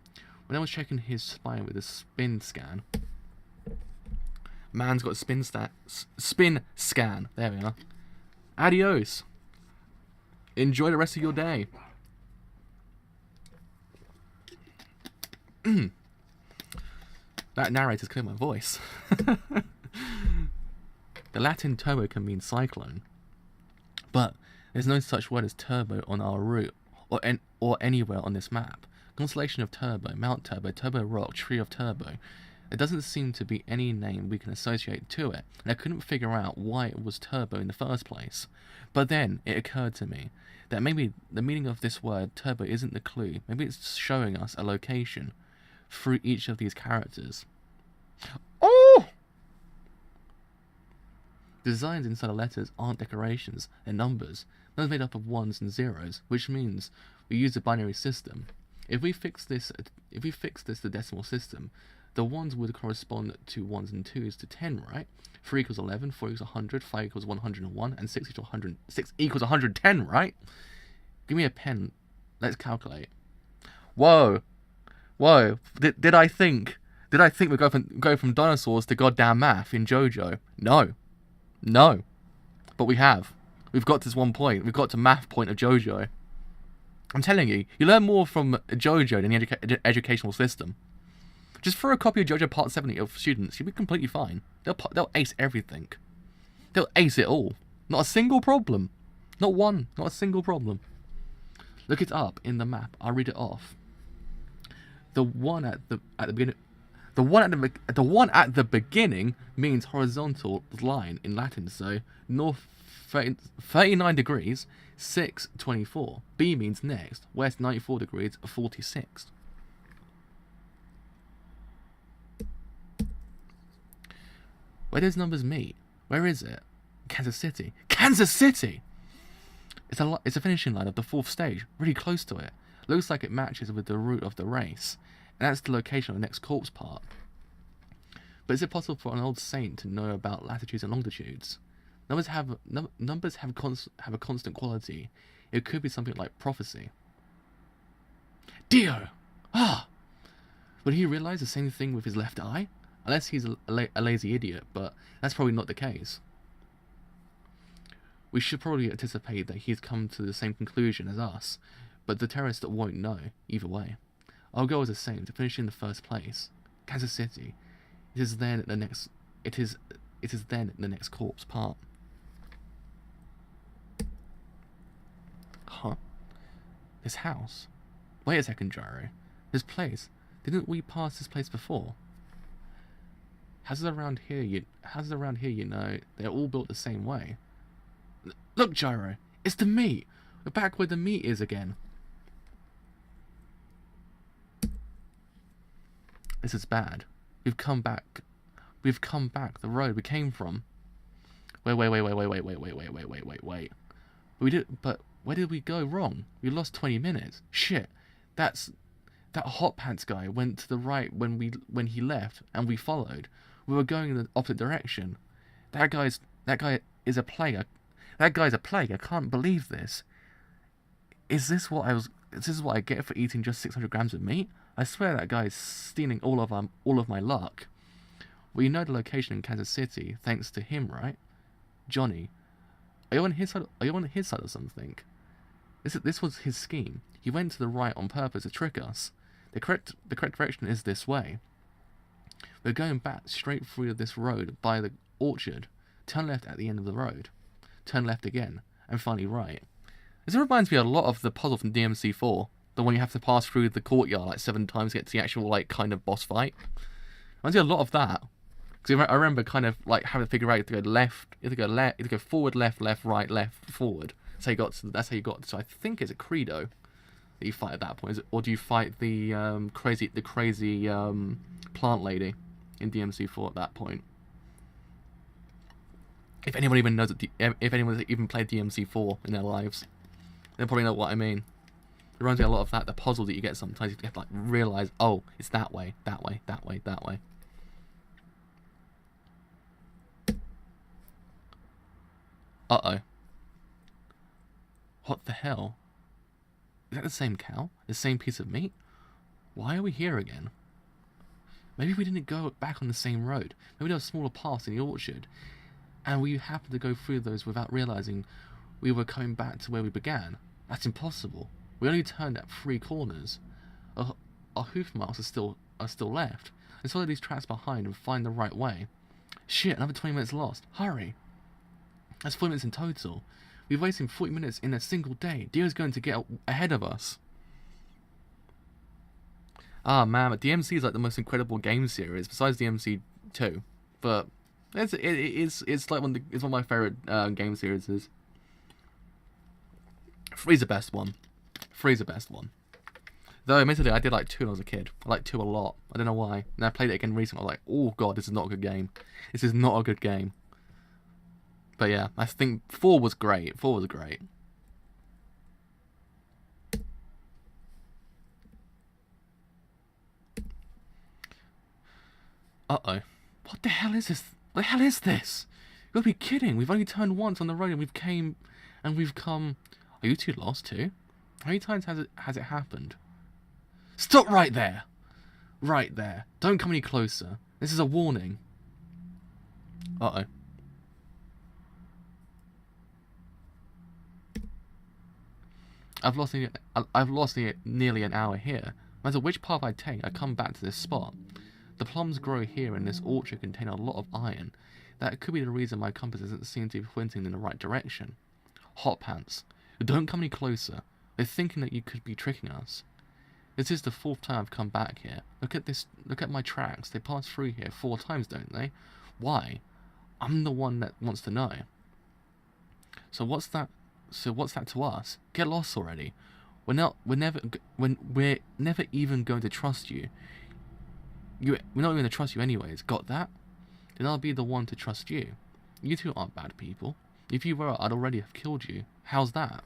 When I was checking his spine with a spin scan. Man's got a spin scan. There we are. Adios. Enjoy the rest of your day. That narrator's cleared my voice. The Latin turbo can mean cyclone, but there's no such word as turbo on our route or anywhere on this map. Constellation of Turbo, Mount Turbo, Turbo Rock, Tree of Turbo. There doesn't seem to be any name we can associate to it, and I couldn't figure out why it was Turbo in the first place. But then it occurred to me that maybe the meaning of this word Turbo isn't the clue. Maybe it's showing us a location through each of these characters. Oh! Designs inside the letters aren't decorations, they're numbers. Those made up of ones and zeros, which means we use a binary system. If we fix this the decimal system, the ones would correspond to ones and twos to 10, right? 3 equals 11, 4 equals 100, 5 equals 101, and 6 equals 110, right? Give me a pen. Let's calculate. Whoa. Did I think we go from dinosaurs to goddamn math in JoJo? No. But we have. We've got to this one point. We've got to math point of JoJo. I'm telling you, you learn more from JoJo than the educational system. Just throw a copy of JoJo Part 70 of students, you'll be completely fine. They'll ace everything. They'll ace it all. Not a single problem. Not a single problem. Look it up in the map. I'll read it off. The one at the beginning. The one at the beginning means horizontal line in Latin. So north 39 degrees, 6:24. B means next. West 94 degrees, 46. Where does numbers meet? Where is it? Kansas City. Kansas City! It's a finishing line of the 4th stage, really close to it. Looks like it matches with the route of the race, and that's the location of the next corpse part. But is it possible for an old saint to know about latitudes and longitudes? Numbers have a constant quality. It could be something like prophecy. Dio! Ah! Would he realise the same thing with his left eye? Unless he's a lazy idiot, but that's probably not the case. We should probably anticipate that he's come to the same conclusion as us, but the terrorist won't know, either way. Our goal is the same, to finish in the first place. Kansas City. It is then the next corpse part. Huh? This house? Wait a second, Gyro. This place. Didn't we pass this place before? Houses around here, you know, they're all built the same way. Look, Gyro, it's the meat. We're back where the meat is again. This is bad. We've come back the road we came from. Wait. But where did we go wrong? We lost 20 minutes. Shit. That hot pants guy went to the right when he left, and we followed. We were going in the opposite direction. That guy is a plague. That guy's a plague. I can't believe this. Is this what I get for eating just 600 grams of meat? I swear that guy is stealing all of my luck. Well, you know the location in Kansas City, thanks to him, right? Johnny, are you on his side or something? This was his scheme. He went to the right on purpose to trick us. The correct direction is this way. We're going back straight through this road by the orchard. Turn left at the end of the road. Turn left again, and finally right. This reminds me a lot of the puzzle from DMC4. The one you have to pass through the courtyard like 7 times to get to the actual kind of boss fight. Reminds me a lot of that. Because I remember kind of having to figure out to go left, you have to go forward, left, right, left, forward. That's how you got. So I think it's a credo that you fight at that point, or do you fight the crazy plant lady in DMC4 at that point? If anyone even knows if anyone's even played DMC4 in their lives, they'll probably know what I mean. It reminds me a lot of that. The puzzle that you get sometimes, you have to realize, oh, it's that way. Uh-oh. What the hell? Is that the same cow? The same piece of meat? Why are we here again? Maybe we didn't go back on the same road. Maybe there were smaller paths in the orchard, and we happened to go through those without realizing we were coming back to where we began. That's impossible. We only turned at 3 corners. our hoof marks are still left. Let's follow these tracks behind and find the right way. Shit, another 20 minutes lost. Hurry. That's 40 minutes in total. We've wasted 40 minutes in a single day. Dio's going to get ahead of us. Ah man, but DMC is like the most incredible game series besides DMC 2. But it's like it's one of my favorite game series. 3's the best one. 3's the best one. Though admittedly I did like 2 when I was a kid. I liked 2 a lot. I don't know why. And I played it again recently. I was like, oh god, this is not a good game. This is not a good game. But yeah, I think 4 was great. 4 was great. Uh-oh. What the hell is this? What the hell is this? You gotta be kidding. We've only turned once on the road and we've come... Are you two lost too? How many times has it happened? Stop right there! Right there. Don't come any closer. This is a warning. Uh-oh. I've lost nearly an hour here. No matter which path I take, I come back to this spot. The plums grow here and this orchard contain a lot of iron. That could be the reason my compass doesn't seem to be pointing in the right direction. Hot pants. Don't come any closer. They're thinking that you could be tricking us. This is the 4th time I've come back here. Look at this. Look at my tracks. They pass through here 4 times, don't they? Why? I'm the one that wants to know. So what's that? So what's that to us? Get lost already. We're never even going to trust you. We're not going to trust you anyways. Got that? Then I'll be the one to trust you. You two aren't bad people. If you were, I'd already have killed you. How's that?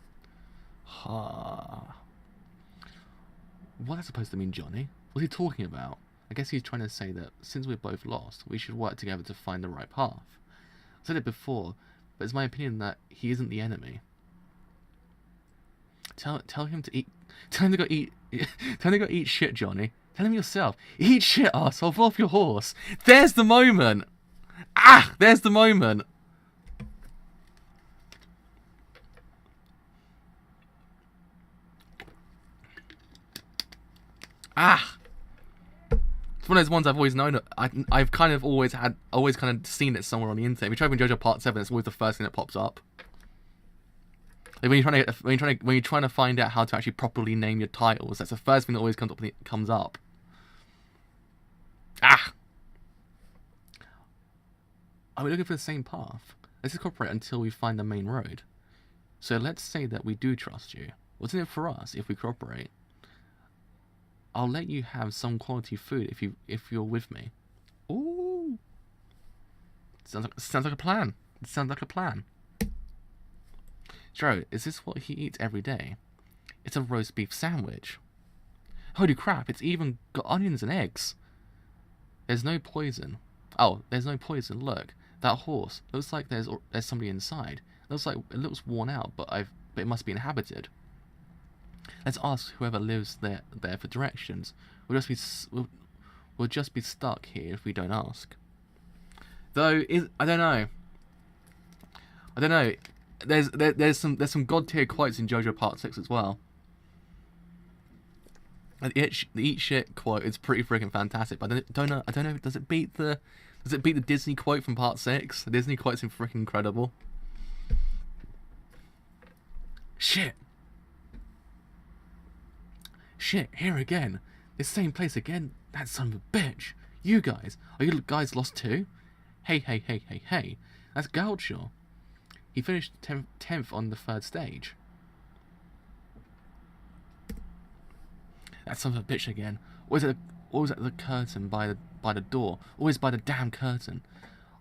What's that supposed to mean, Johnny? What's he talking about? I guess he's trying to say that since we're both lost, we should work together to find the right path. I said it before, but it's my opinion that he isn't the enemy. Tell him to eat. Tell him to go eat. Tell him to go eat shit, Johnny. Tell him yourself. Eat shit, arsehole. Fall off your horse. There's the moment. Ah, there's the moment. Ah. It's one of those ones I've always known. I've kind of always seen it somewhere on the internet. If you try with JoJo Part 7, it's always the first thing that pops up. Like when you're trying to find out how to actually properly name your titles, that's the first thing that always comes up. Ah! Are we looking for the same path? Let's just cooperate until we find the main road. So let's say that we do trust you. What's in it for us if we cooperate? I'll let you have some quality food if you're with me. Ooh! Sounds like a plan. It sounds like a plan. Joe, is this what he eats every day? It's a roast beef sandwich. Holy crap, it's even got onions and eggs. There's no poison. Oh, there's no poison. Look, that horse looks like there's somebody inside. It looks worn out, but it must be inhabited. Let's ask whoever lives there for directions. We'll just be stuck here if we don't ask. Though I don't know. There's some god tier quotes in JoJo Part 6 as well. And the eat shit quote is pretty freaking fantastic. But I don't know. Does it beat the Disney quote from Part 6? The Disney quote's freaking incredible. Shit, here again. This same place again. That son of a bitch. You guys, are you guys lost too? Hey. That's Gaucho. He finished 10th on the 3rd stage. That son of a bitch again. Always at the curtain by the door. Always by the damn curtain.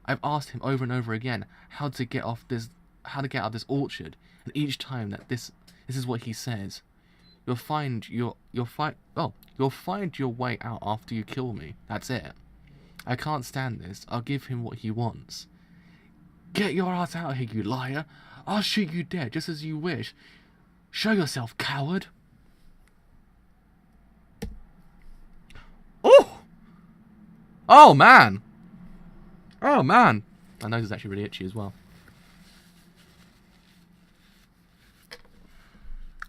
I've asked him over and over again how to get out of this orchard, and each time that this is what he says. You'll find your way out after you kill me. That's it. I can't stand this. I'll give him what he wants. Get your ass out of here, you liar. I'll shoot you dead, just as you wish. Show yourself, coward. Oh! Oh, man. Oh, man. My nose is actually really itchy as well.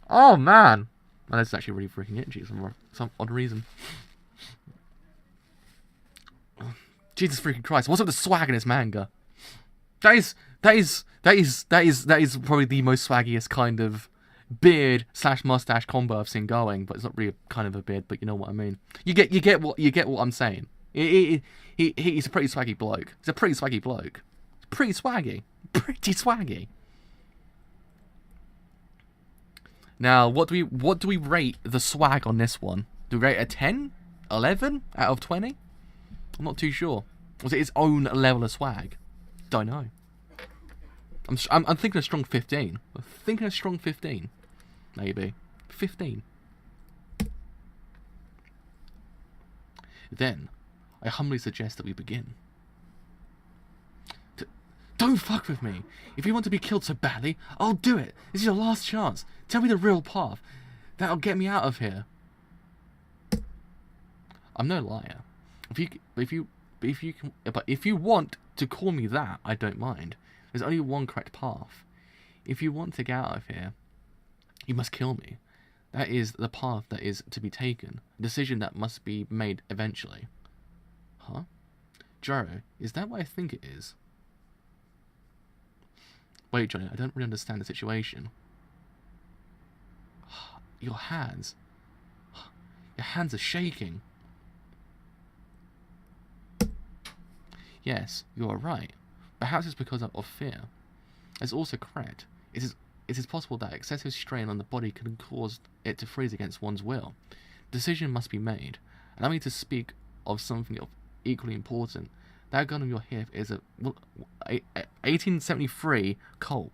Oh, man. My legs are actually really freaking itchy for some odd reason. Jesus freaking Christ! What's up with the swag in this manga? That is probably the most swaggiest kind of beard / mustache combo I've seen going, but it's not really a kind of a beard, but you know what I mean. You get what I'm saying. He's a pretty swaggy bloke. He's a pretty swaggy bloke. Pretty swaggy. Pretty swaggy. Now, what do we rate the swag on this one? Do we rate a 10? 11 out of 20? I'm not too sure. Was it its own level of swag? Don't know. I'm thinking a strong 15. I'm thinking a strong 15. Maybe. 15. Then, I humbly suggest that we begin. Don't fuck with me. If you want to be killed so badly, I'll do it. This is your last chance. Tell me the real path. That'll get me out of here. I'm no liar. If you want to call me that, I don't mind. There's only one correct path. If you want to get out of here, you must kill me. That is the path that is to be taken. A decision that must be made eventually. Huh? Joro, is that what I think it is? Wait, Johnny, I don't really understand the situation. Your hands. Your hands are shaking. Yes, you are right. Perhaps it's because of fear. It's also correct. It is possible that excessive strain on the body can cause it to freeze against one's will. Decision must be made. Allow me to speak of something equally important. That gun on your hip is a 1873 Colt.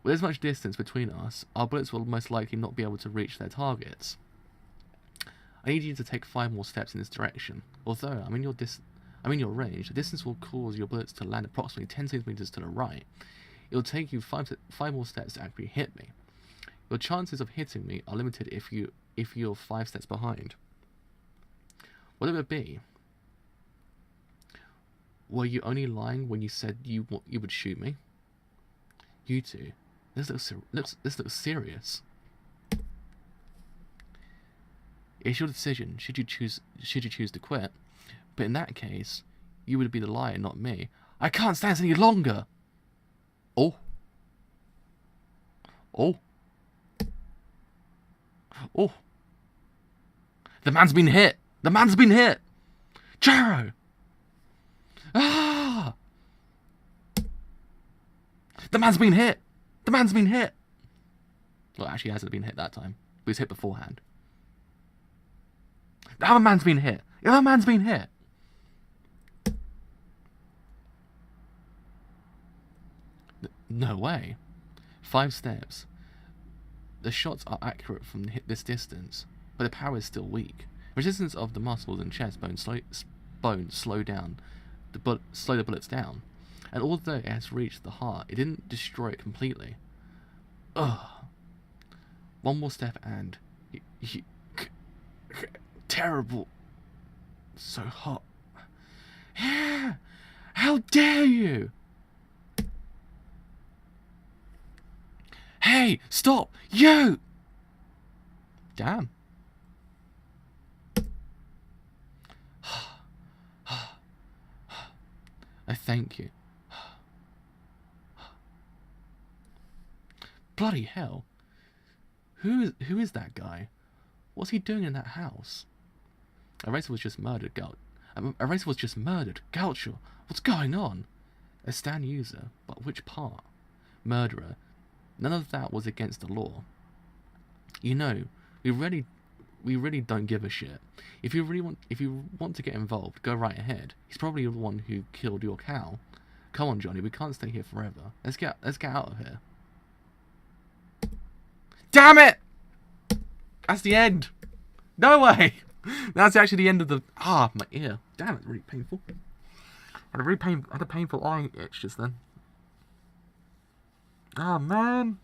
With as much distance between us, our bullets will most likely not be able to reach their targets. I need you to take 5 more steps in this direction. Although I'm in your range, the distance will cause your bullets to land approximately 10 centimeters to the right. It will take you 5 more steps to actually hit me. Your chances of hitting me are limited if you're 5 steps behind. What it would be? Were you only lying when you said you would shoot me? You two. This looks serious. It's your decision. Should you choose to quit? But in that case, you would be the liar, not me. I can't stand this any longer. Oh. Oh. Oh. The man's been hit. The man's been hit. Joro. Ah. The man's been hit. The man's been hit. Well, actually, he hasn't been hit that time. But he's hit beforehand. The other man's been hit. The other man's been hit. No way. 5 steps. The shots are accurate from this distance, but the power is still weak. Resistance of the muscles and chest bone slow down, slow the bullets down. And although it has reached the heart, it didn't destroy it completely. Ugh. 1 more step and... terrible. So hot. How dare you! Hey, stop! You! Damn. I thank you. Bloody hell. Who is that guy? What's he doing in that house? Eraser was just murdered, Gaucho. What's going on? A stand user, but which part? Murderer. None of that was against the law. You know, we really don't give a shit. If you want to get involved, go right ahead. He's probably the one who killed your cow. Come on, Johnny, we can't stay here forever. Let's get out of here. Damn it! That's the end. No way. That's actually the end of the... my ear. Damn, it's really painful. I had a painful eye itch just then. Oh, man.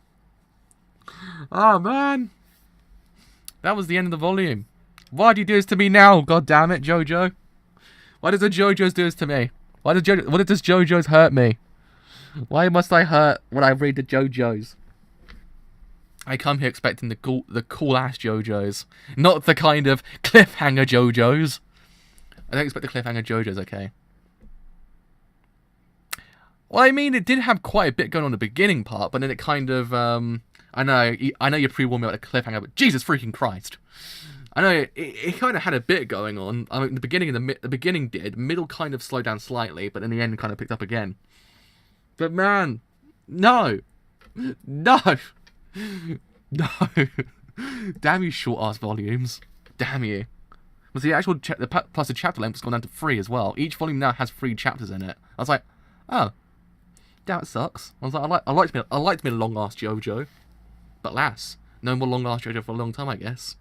That was the end of the volume. Why do you do this to me now? God damn it, JoJo. Why does the JoJo's do this to me? Why does JoJo's hurt me? Why must I hurt when I read the JoJo's? I come here expecting the cool ass JoJo's, not the kind of cliffhanger JoJo's. I don't expect the cliffhanger JoJo's, okay? Well, I mean, it did have quite a bit going on in the beginning part, but then it kind of, I know you pre-warned me about the cliffhanger, but Jesus freaking Christ. I know it kind of had a bit going on. I mean, the beginning did, middle kind of slowed down slightly, but in the end kind of picked up again. But man, no. Damn you, short-ass volumes. Damn you. But the actual plus the chapter length has gone down to 3 as well. Each volume now has 3 chapters in it. I was like, oh, that sucks. I was like, I like to be a long-ass JoJo, but alas, no more long-ass JoJo for a long time, I guess.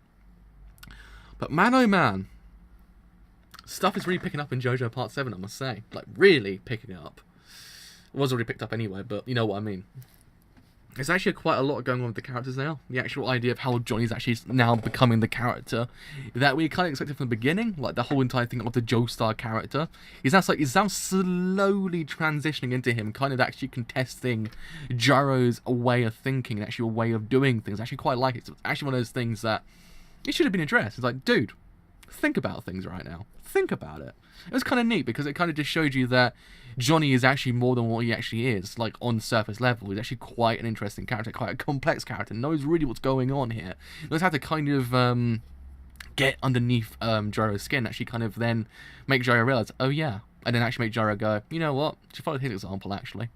But man, oh man, stuff is really picking up in JoJo Part 7, I must say. Like, really picking up. It was already picked up anyway, but you know what I mean. There's actually quite a lot going on with the characters now. The actual idea of how Johnny's actually now becoming the character that we kind of expected from the beginning. Like, the whole entire thing of the Joestar character. He's now slowly transitioning into him, kind of actually contesting Gyro's way of thinking and actually a way of doing things. I actually quite like it. It's actually one of those things that it should have been addressed. It's like, dude, think about things right now. Think about it. It was kind of neat because it kind of just showed you that Johnny is actually more than what he actually is, like, on surface level. He's actually quite an interesting character, quite a complex character, knows really what's going on here. Knows how to kind of get underneath Gyro's skin, actually kind of then make Gyro realize, oh yeah, and then actually make Gyro go, you know what, just follow his example, actually.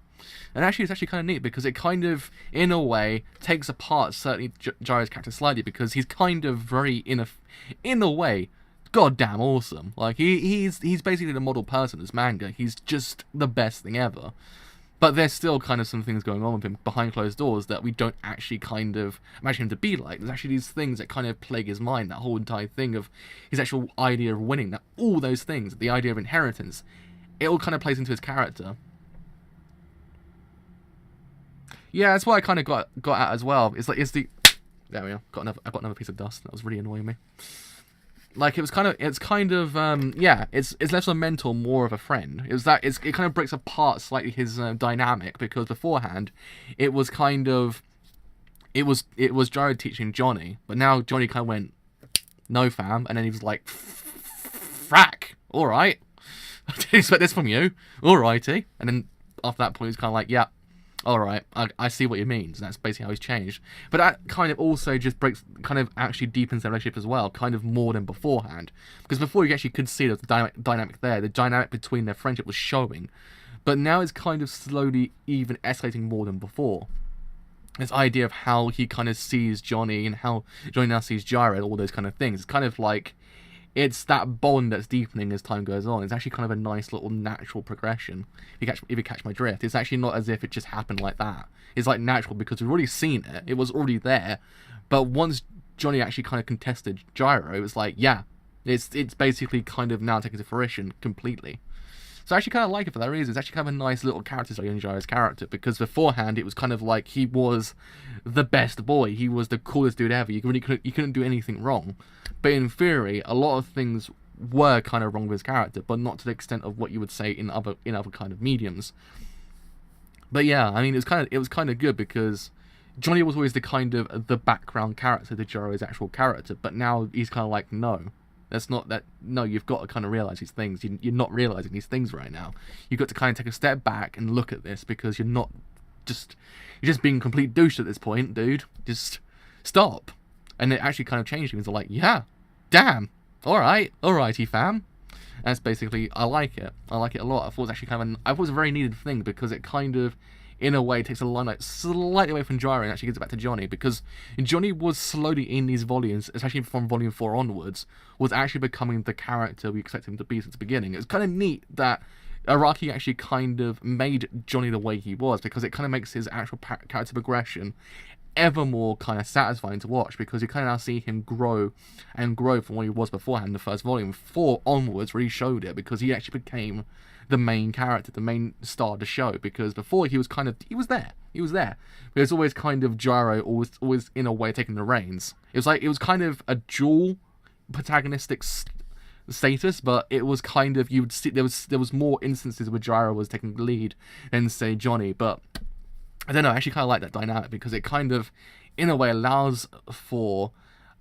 And actually, it's actually kind of neat because it kind of, in a way, takes apart certainly Gyro's character slightly because he's kind of very, in a way, goddamn awesome. Like, he's basically the model person, this manga. He's just the best thing ever. But there's still kind of some things going on with him behind closed doors that we don't actually kind of imagine him to be like. There's actually these things that kind of plague his mind, that whole entire thing of his actual idea of winning, that all those things, the idea of inheritance, it all kind of plays into his character. Yeah, that's what I kind of got at as well. It's the there we are. I got another piece of dust. That was really annoying me. Like, it's kind of yeah, it's less of a mentor, more of a friend. It kind of breaks apart slightly his dynamic, because beforehand it was Gyro teaching Johnny, but now Johnny kind of went, no fam, and then he was like, frack, all right, I didn't expect this from you, alrighty, and then after that point he's kind of like, yeah, alright, I see what you mean. So that's basically how he's changed. But that kind of also just actually deepens their relationship as well, kind of more than beforehand. Because before you actually could see there was the dynamic there, the dynamic between their friendship was showing. But now it's kind of slowly even escalating more than before. This idea of how he kind of sees Johnny and how Johnny now sees Gyro and all those kind of things. It's kind of like, it's that bond that's deepening as time goes on. It's actually kind of a nice little natural progression. If you catch my drift, it's actually not as if it just happened like that. It's like natural because we've already seen it. It was already there. But once Johnny actually kind of contested Gyro, it was like, yeah, it's basically kind of now taken to fruition completely. So I actually kind of like it for that reason. It's actually kind of a nice little character study on Gyro's character, because beforehand it was kind of like he was the best boy. He was the coolest dude ever. You couldn't do anything wrong. But in theory, a lot of things were kind of wrong with his character, but not to the extent of what you would say in other kind of mediums. But yeah, I mean, it was kind of good because Johnny was always the kind of the background character to Gyro's actual character, but now he's kind of like, no. That's not that. No, you've got to kind of realize these things. You're not realizing these things right now. You've got to kind of take a step back and look at this, because you're just being a complete douche at this point, dude. Just stop. And it actually kind of changed things. Like, yeah, damn, alrighty, fam. And that's basically, I like it. I like it a lot. I thought it was actually I thought it was a very needed thing, because it kind of, in a way, takes the limelight slightly away from Gyro and actually gives it back to Johnny, because Johnny was slowly in these volumes, especially from volume 4 onwards, was actually becoming the character we expected him to be since the beginning. It was kind of neat that Araki actually kind of made Johnny the way he was, because it kind of makes his actual character progression ever more kind of satisfying to watch, because you kind of now see him grow and grow from what he was beforehand in the first volume. 4 onwards really showed it, because he actually became the main character, the main star of the show, because before he was there, but it's always kind of Gyro always in a way taking the reins. It was kind of a dual protagonistic status, but it was kind of, you would see there was more instances where Gyro was taking the lead than, say, Johnny. But I don't know, I actually kind of like that dynamic, because it kind of, in a way allows for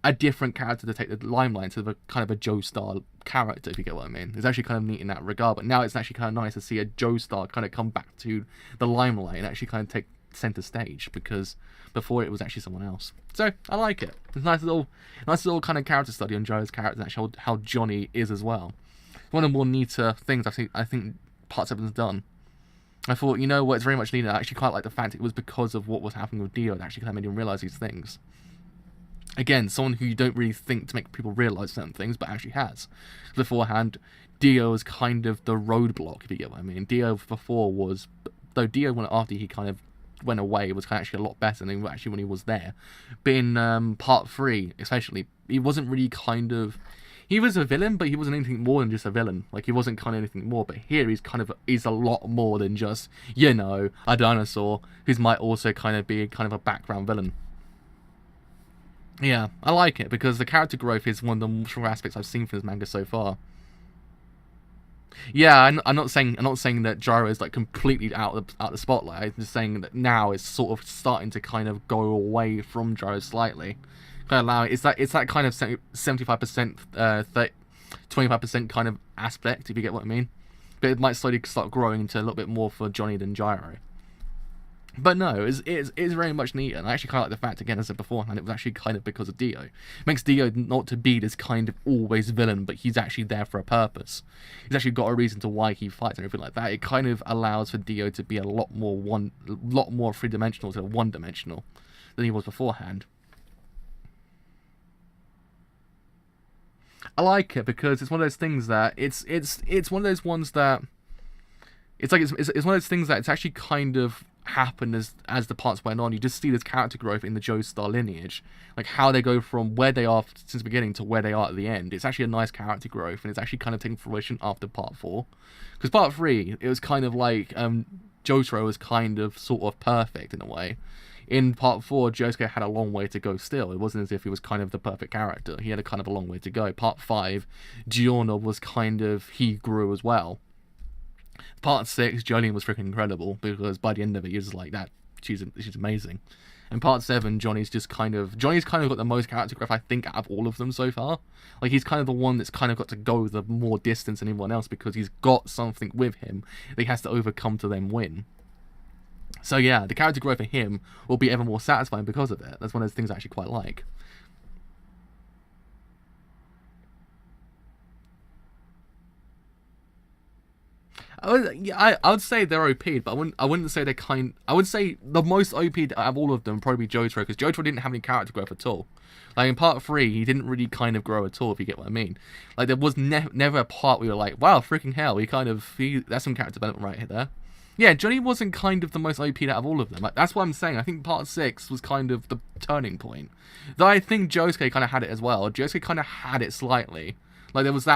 a different character to take the limelight instead of a kind of a Joestar character, if you get what I mean. It's actually kind of neat in that regard, but now it's actually kind of nice to see a Joestar kind of come back to the limelight and actually kind of take center stage, because before it was actually someone else. So I like it. It's a nice little kind of character study on JoJo's character and actually how Johnny is as well. One of the more neater things I think Part 7's done. I thought, you know what, it's very much needed. I actually quite like the fact it was because of what was happening with Dio that actually kind of made him realise these things. Again, someone who you don't really think to make people realise certain things, but actually has. Beforehand, Dio was kind of the roadblock, if you get what I mean. Dio before was... Though Dio, after he kind of went away, was kind of actually a lot better than actually when he was there. But in Part 3, especially, he wasn't really kind of... He was a villain, but he wasn't anything more than just a villain. Like, he wasn't kind of anything more. But here, he's a lot more than just, you know, a dinosaur who might also kind of be kind of a background villain. Yeah, I like it because the character growth is one of the more stronger aspects I've seen from this manga so far. Yeah, I'm not saying that Gyro is like completely out of the spotlight. I'm just saying that now it's sort of starting to kind of go away from Gyro slightly. Kind of allow it's that kind of 75%, 25% kind of aspect, if you get what I mean. But it might slowly start growing into a little bit more for Johnny than Gyro. But no, it's very much neat, and I actually kind of like the fact, again, as I said beforehand, it was actually kind of because of Dio. It makes Dio not to be this kind of always villain, but he's actually there for a purpose. He's actually got a reason to why he fights and everything like that. It kind of allows for Dio to be a lot more three-dimensional to one-dimensional than he was beforehand. I like it because it's one of those things that it's one of those ones that it's one of those things that it's actually kind of happened as the parts went on. You just see this character growth in the Joestar lineage, like how they go from where they are since the beginning to where they are at the end. It's actually a nice character growth, and it's actually kind of taking fruition after Part 4. Because Part 3, it was kind of like Jotaro was kind of sort of perfect in a way. In Part 4, Josuke had a long way to go still. It wasn't as if he was kind of the perfect character. He had a kind of a long way to go. Part 5, Giorno was kind of... he grew as well. Part 6, Jolene was freaking incredible, because by the end of it, you're just like, that, she's amazing. And Part 7, Johnny's kind of got the most character growth, I think, out of all of them so far. Like, he's kind of the one that's kind of got to go the more distance than anyone else, because he's got something with him that he has to overcome to then win. So yeah, the character growth for him will be ever more satisfying because of it. That's one of those things I actually quite like. I would say they're OP, but I wouldn't say they're I would say the most OP out of all of them would probably be Jotaro, because Jotaro didn't have any character growth at all. Like in Part 3, he didn't really kind of grow at all, if you get what I mean. Like there was never a part where you're like, wow, freaking hell, that's some character development right here there. Yeah, Johnny wasn't kind of the most OP out of all of them. Like, that's what I'm saying. I think Part 6 was kind of the turning point. Though I think Josuke kind of had it as well. Josuke kind of had it slightly. Like there was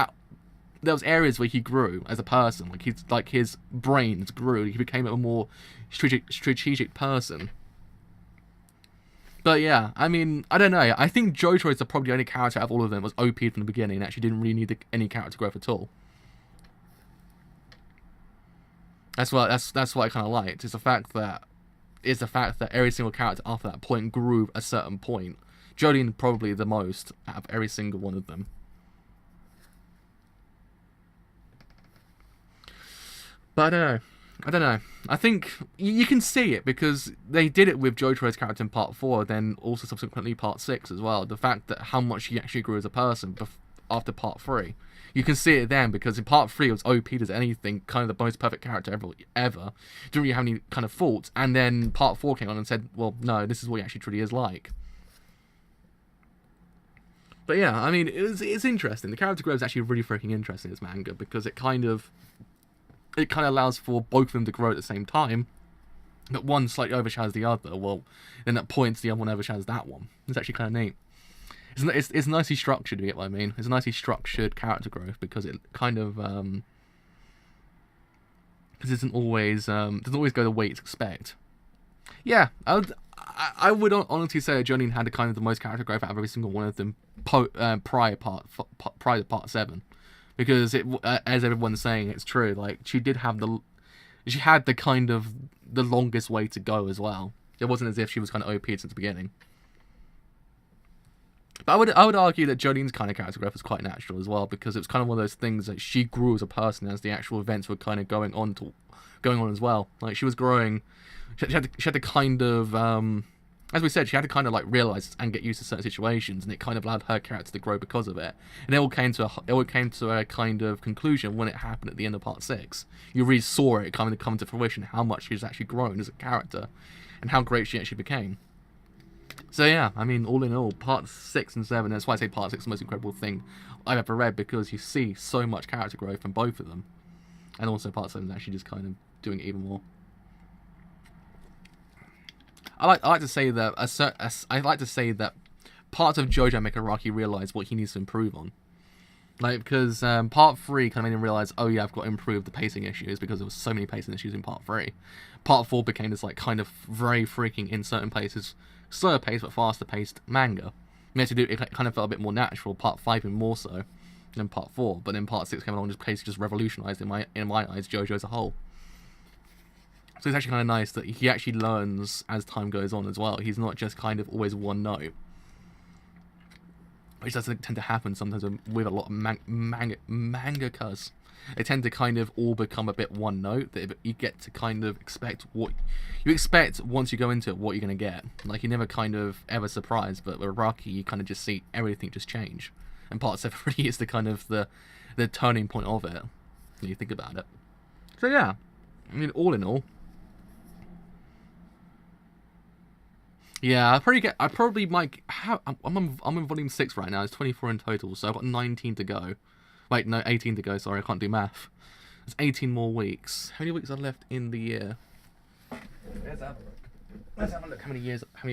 areas where he grew as a person. Like his brains grew. He became a more strategic person. But yeah, I mean, I don't know. I think Jotaro is probably the only character out of all of them that was OP from the beginning and actually didn't really need any character growth at all. That's what I kind of liked. It's the fact that every single character after that point grew a certain point. Jolene probably the most out of every single one of them. But I don't know. I think you can see it because they did it with Jotaro's character in Part 4, then also subsequently Part 6 as well. The fact that how much he actually grew as a person after Part 3. You can see it then, because in Part 3 it was OP as anything, kind of the most perfect character ever. Didn't really have any kind of faults. And then Part 4 came on and said, well, no, this is what he actually truly is like. But yeah, I mean, it's interesting. The character growth is actually really freaking interesting in this manga, because it kind of allows for both of them to grow at the same time. But one slightly overshadows the other. Well, then at points the other one overshadows that one. It's actually kind of neat. It's nicely structured, you get what I mean? It's a nicely structured character growth, because it kind of because it doesn't always go the way you expect. Yeah, I would honestly say that Jolene had kind of the most character growth out of every single one of them prior to Part 7, because as everyone's saying, it's true. Like she had the kind of the longest way to go as well. It wasn't as if she was kind of OP since the beginning. But I would argue that Jolene's kind of character growth was quite natural as well, because it was kind of one of those things that she grew as a person as the actual events were kind of going on as well. Like, she was growing. She had to kind of, as we said, she had to kind of like realize and get used to certain situations, and it kind of allowed her character to grow because of it. And it all came to a kind of conclusion when it happened at the end of part 6. You really saw it kind of come to fruition, how much she's actually grown as a character, and how great she actually became. So yeah, I mean, all in all, part 6 and 7, that's why I say part 6 is the most incredible thing I've ever read, because you see so much character growth from both of them. And also part 7 is actually just kind of doing it even more. I like to say that parts of JoJo make Araki realize what he needs to improve on. Like, because part 3 kind of made him realize, oh yeah, I've got to improve the pacing issues, because there was so many pacing issues in part 3. Part 4 became this like kind of very freaking, in certain places, slower paced but faster paced manga. It kind of felt a bit more natural. Part 5 even more so than part 4. But then part 6 came along, just revolutionized in my eyes JoJo as a whole. So it's actually kind of nice that he actually learns as time goes on as well. He's not just kind of always one note, which doesn't tend to happen sometimes with a lot of mangakas. They tend to kind of all become a bit one note, that you get to kind of expect what you expect once you go into it, what you're going to get. Like, you're never kind of ever surprised, but with Araki, you kind of just see everything just change. And part 7 really is the kind of the turning point of it, when you think about it. So yeah, I mean, all in all, yeah, I probably might have, I'm in volume 6 right now. It's 24 in total, so I've got 19 to go. Wait, no, 18 to go. Sorry, I can't do math. There's 18 more weeks. How many weeks are left in the year? Let's have a look. How many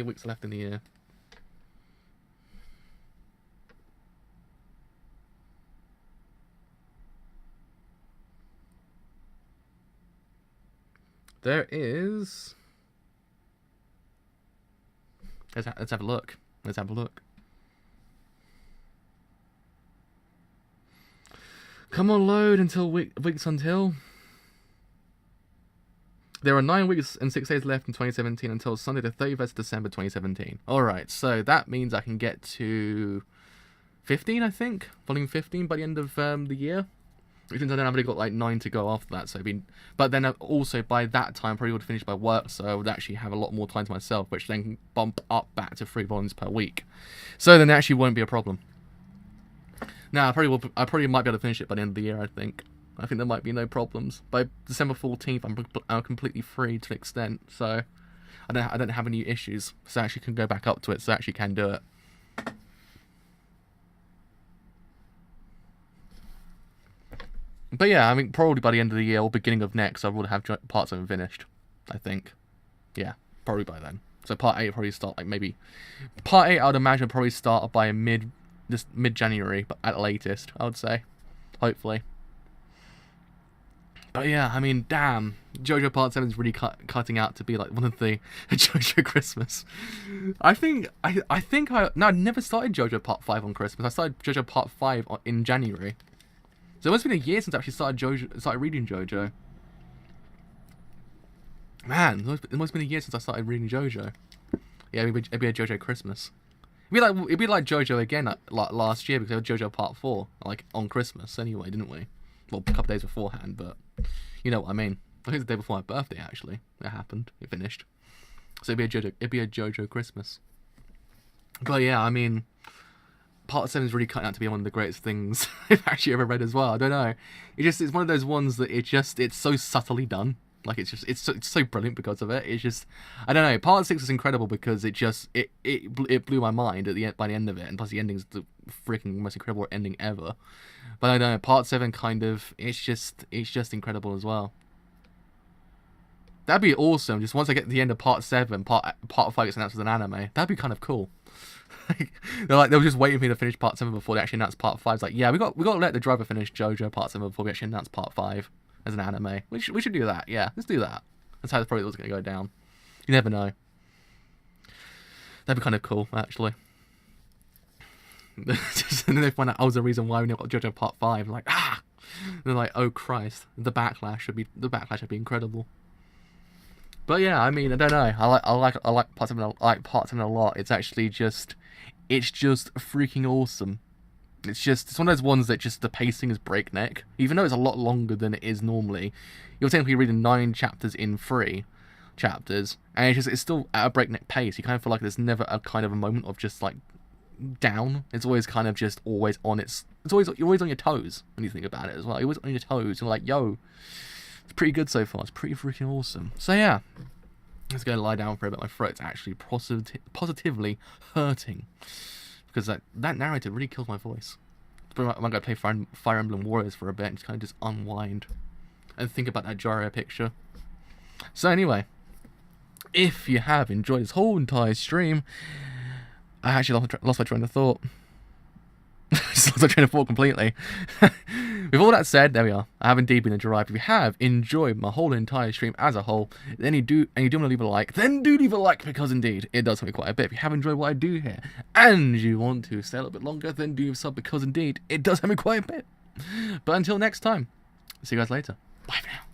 weeks are left in the year? There is. Let's have a look. Let's have a look. Come on, load until weeks until. There are 9 weeks and 6 days left in 2017 until Sunday the 31st of December 2017. Alright, so that means I can get to 15, I think. Volume 15 by the end of the year. Which means I've only got like 9 to go after that. But then also by that time, I probably would have finished my work, so I would actually have a lot more time to myself, which then can bump up back to 3 volumes per week. So then it actually won't be a problem. Now, I probably might be able to finish it by the end of the year, I think. I think there might be no problems. By December 14th, I'm completely free to an extent, so I don't have any issues. So I actually can go back up to it, so I actually can do it. But yeah, I mean, probably by the end of the year or beginning of next, I will have part 7 finished, I think. Yeah, probably by then. So part 8 will probably start, like, maybe. Part 8, I would imagine, will probably start by mid-January, but at the latest, I would say. Hopefully. But yeah, I mean, damn. JoJo Part 7 is really cutting out to be like one of the JoJo Christmas. I never started JoJo Part 5 on Christmas. I started JoJo Part 5 in January. So it must have been a year since I actually started reading JoJo. Man, it must have been a year since I started reading JoJo. Yeah, it'd be a JoJo Christmas. It'd be like JoJo again, like last year, because we had JoJo Part 4, like on Christmas anyway, didn't we? Well, a couple days beforehand, but you know what I mean. I think it's the day before my birthday, actually. It happened. It finished. So it'd be a JoJo Christmas. But yeah, I mean, Part 7 is really cutting out to be one of the greatest things I've actually ever read as well. I don't know. It's one of those ones that it's so subtly done. Like, it's so brilliant because of it. It's just, I don't know. Part 6 is incredible because it blew my mind by the end of it, and plus the ending's the freaking most incredible ending ever. But I don't know. Part 7 kind of, it's just incredible as well. That'd be awesome. Just once I get to the end of Part 7, Part 5 gets announced as an anime. That'd be kind of cool. They were just waiting for me to finish Part 7 before they actually announced Part 5. It's like, yeah, we got to let the driver finish JoJo Part 7 before we actually announce Part 5 as an anime. We should do that. Yeah, let's do that. That's how it's probably going to go down. You never know. That'd be kind of cool, actually. And then they find out, oh, the reason why we never got JoJo Part 5. Like, ah! And they're like, oh Christ, the backlash should be incredible. But yeah, I mean, I don't know. I like Part 7. I like Part 7 a lot. It's actually just, it's just freaking awesome. It's one of those ones that just the pacing is breakneck. Even though it's a lot longer than it is normally, you're technically reading 9 chapters in 3 chapters, and it's still at a breakneck pace. You kind of feel like there's never a kind of a moment of just like down. It's always kind of just always on you're always on your toes when you think about it as well. You're always on your toes. You're like, yo, it's pretty good so far. It's pretty freaking awesome. So yeah, let's go lie down for a bit. My throat's actually positively hurting because that narrative really killed my voice. I'm gonna go play Fire Emblem Warriors for a bit and just kind of just unwind and think about that Gyro picture. So anyway, if you have enjoyed this whole entire stream, I actually lost my train of thought. Just lost my train of thought completely. With all that said, there we are. I have indeed been a Jiraiya. If you have enjoyed my whole entire stream as a whole, then you do want to leave a like, then do leave a like, because indeed it does help me quite a bit. If you have enjoyed what I do here and you want to stay a little bit longer, then do sub, because indeed it does help me quite a bit. But until next time, see you guys later. Bye for now.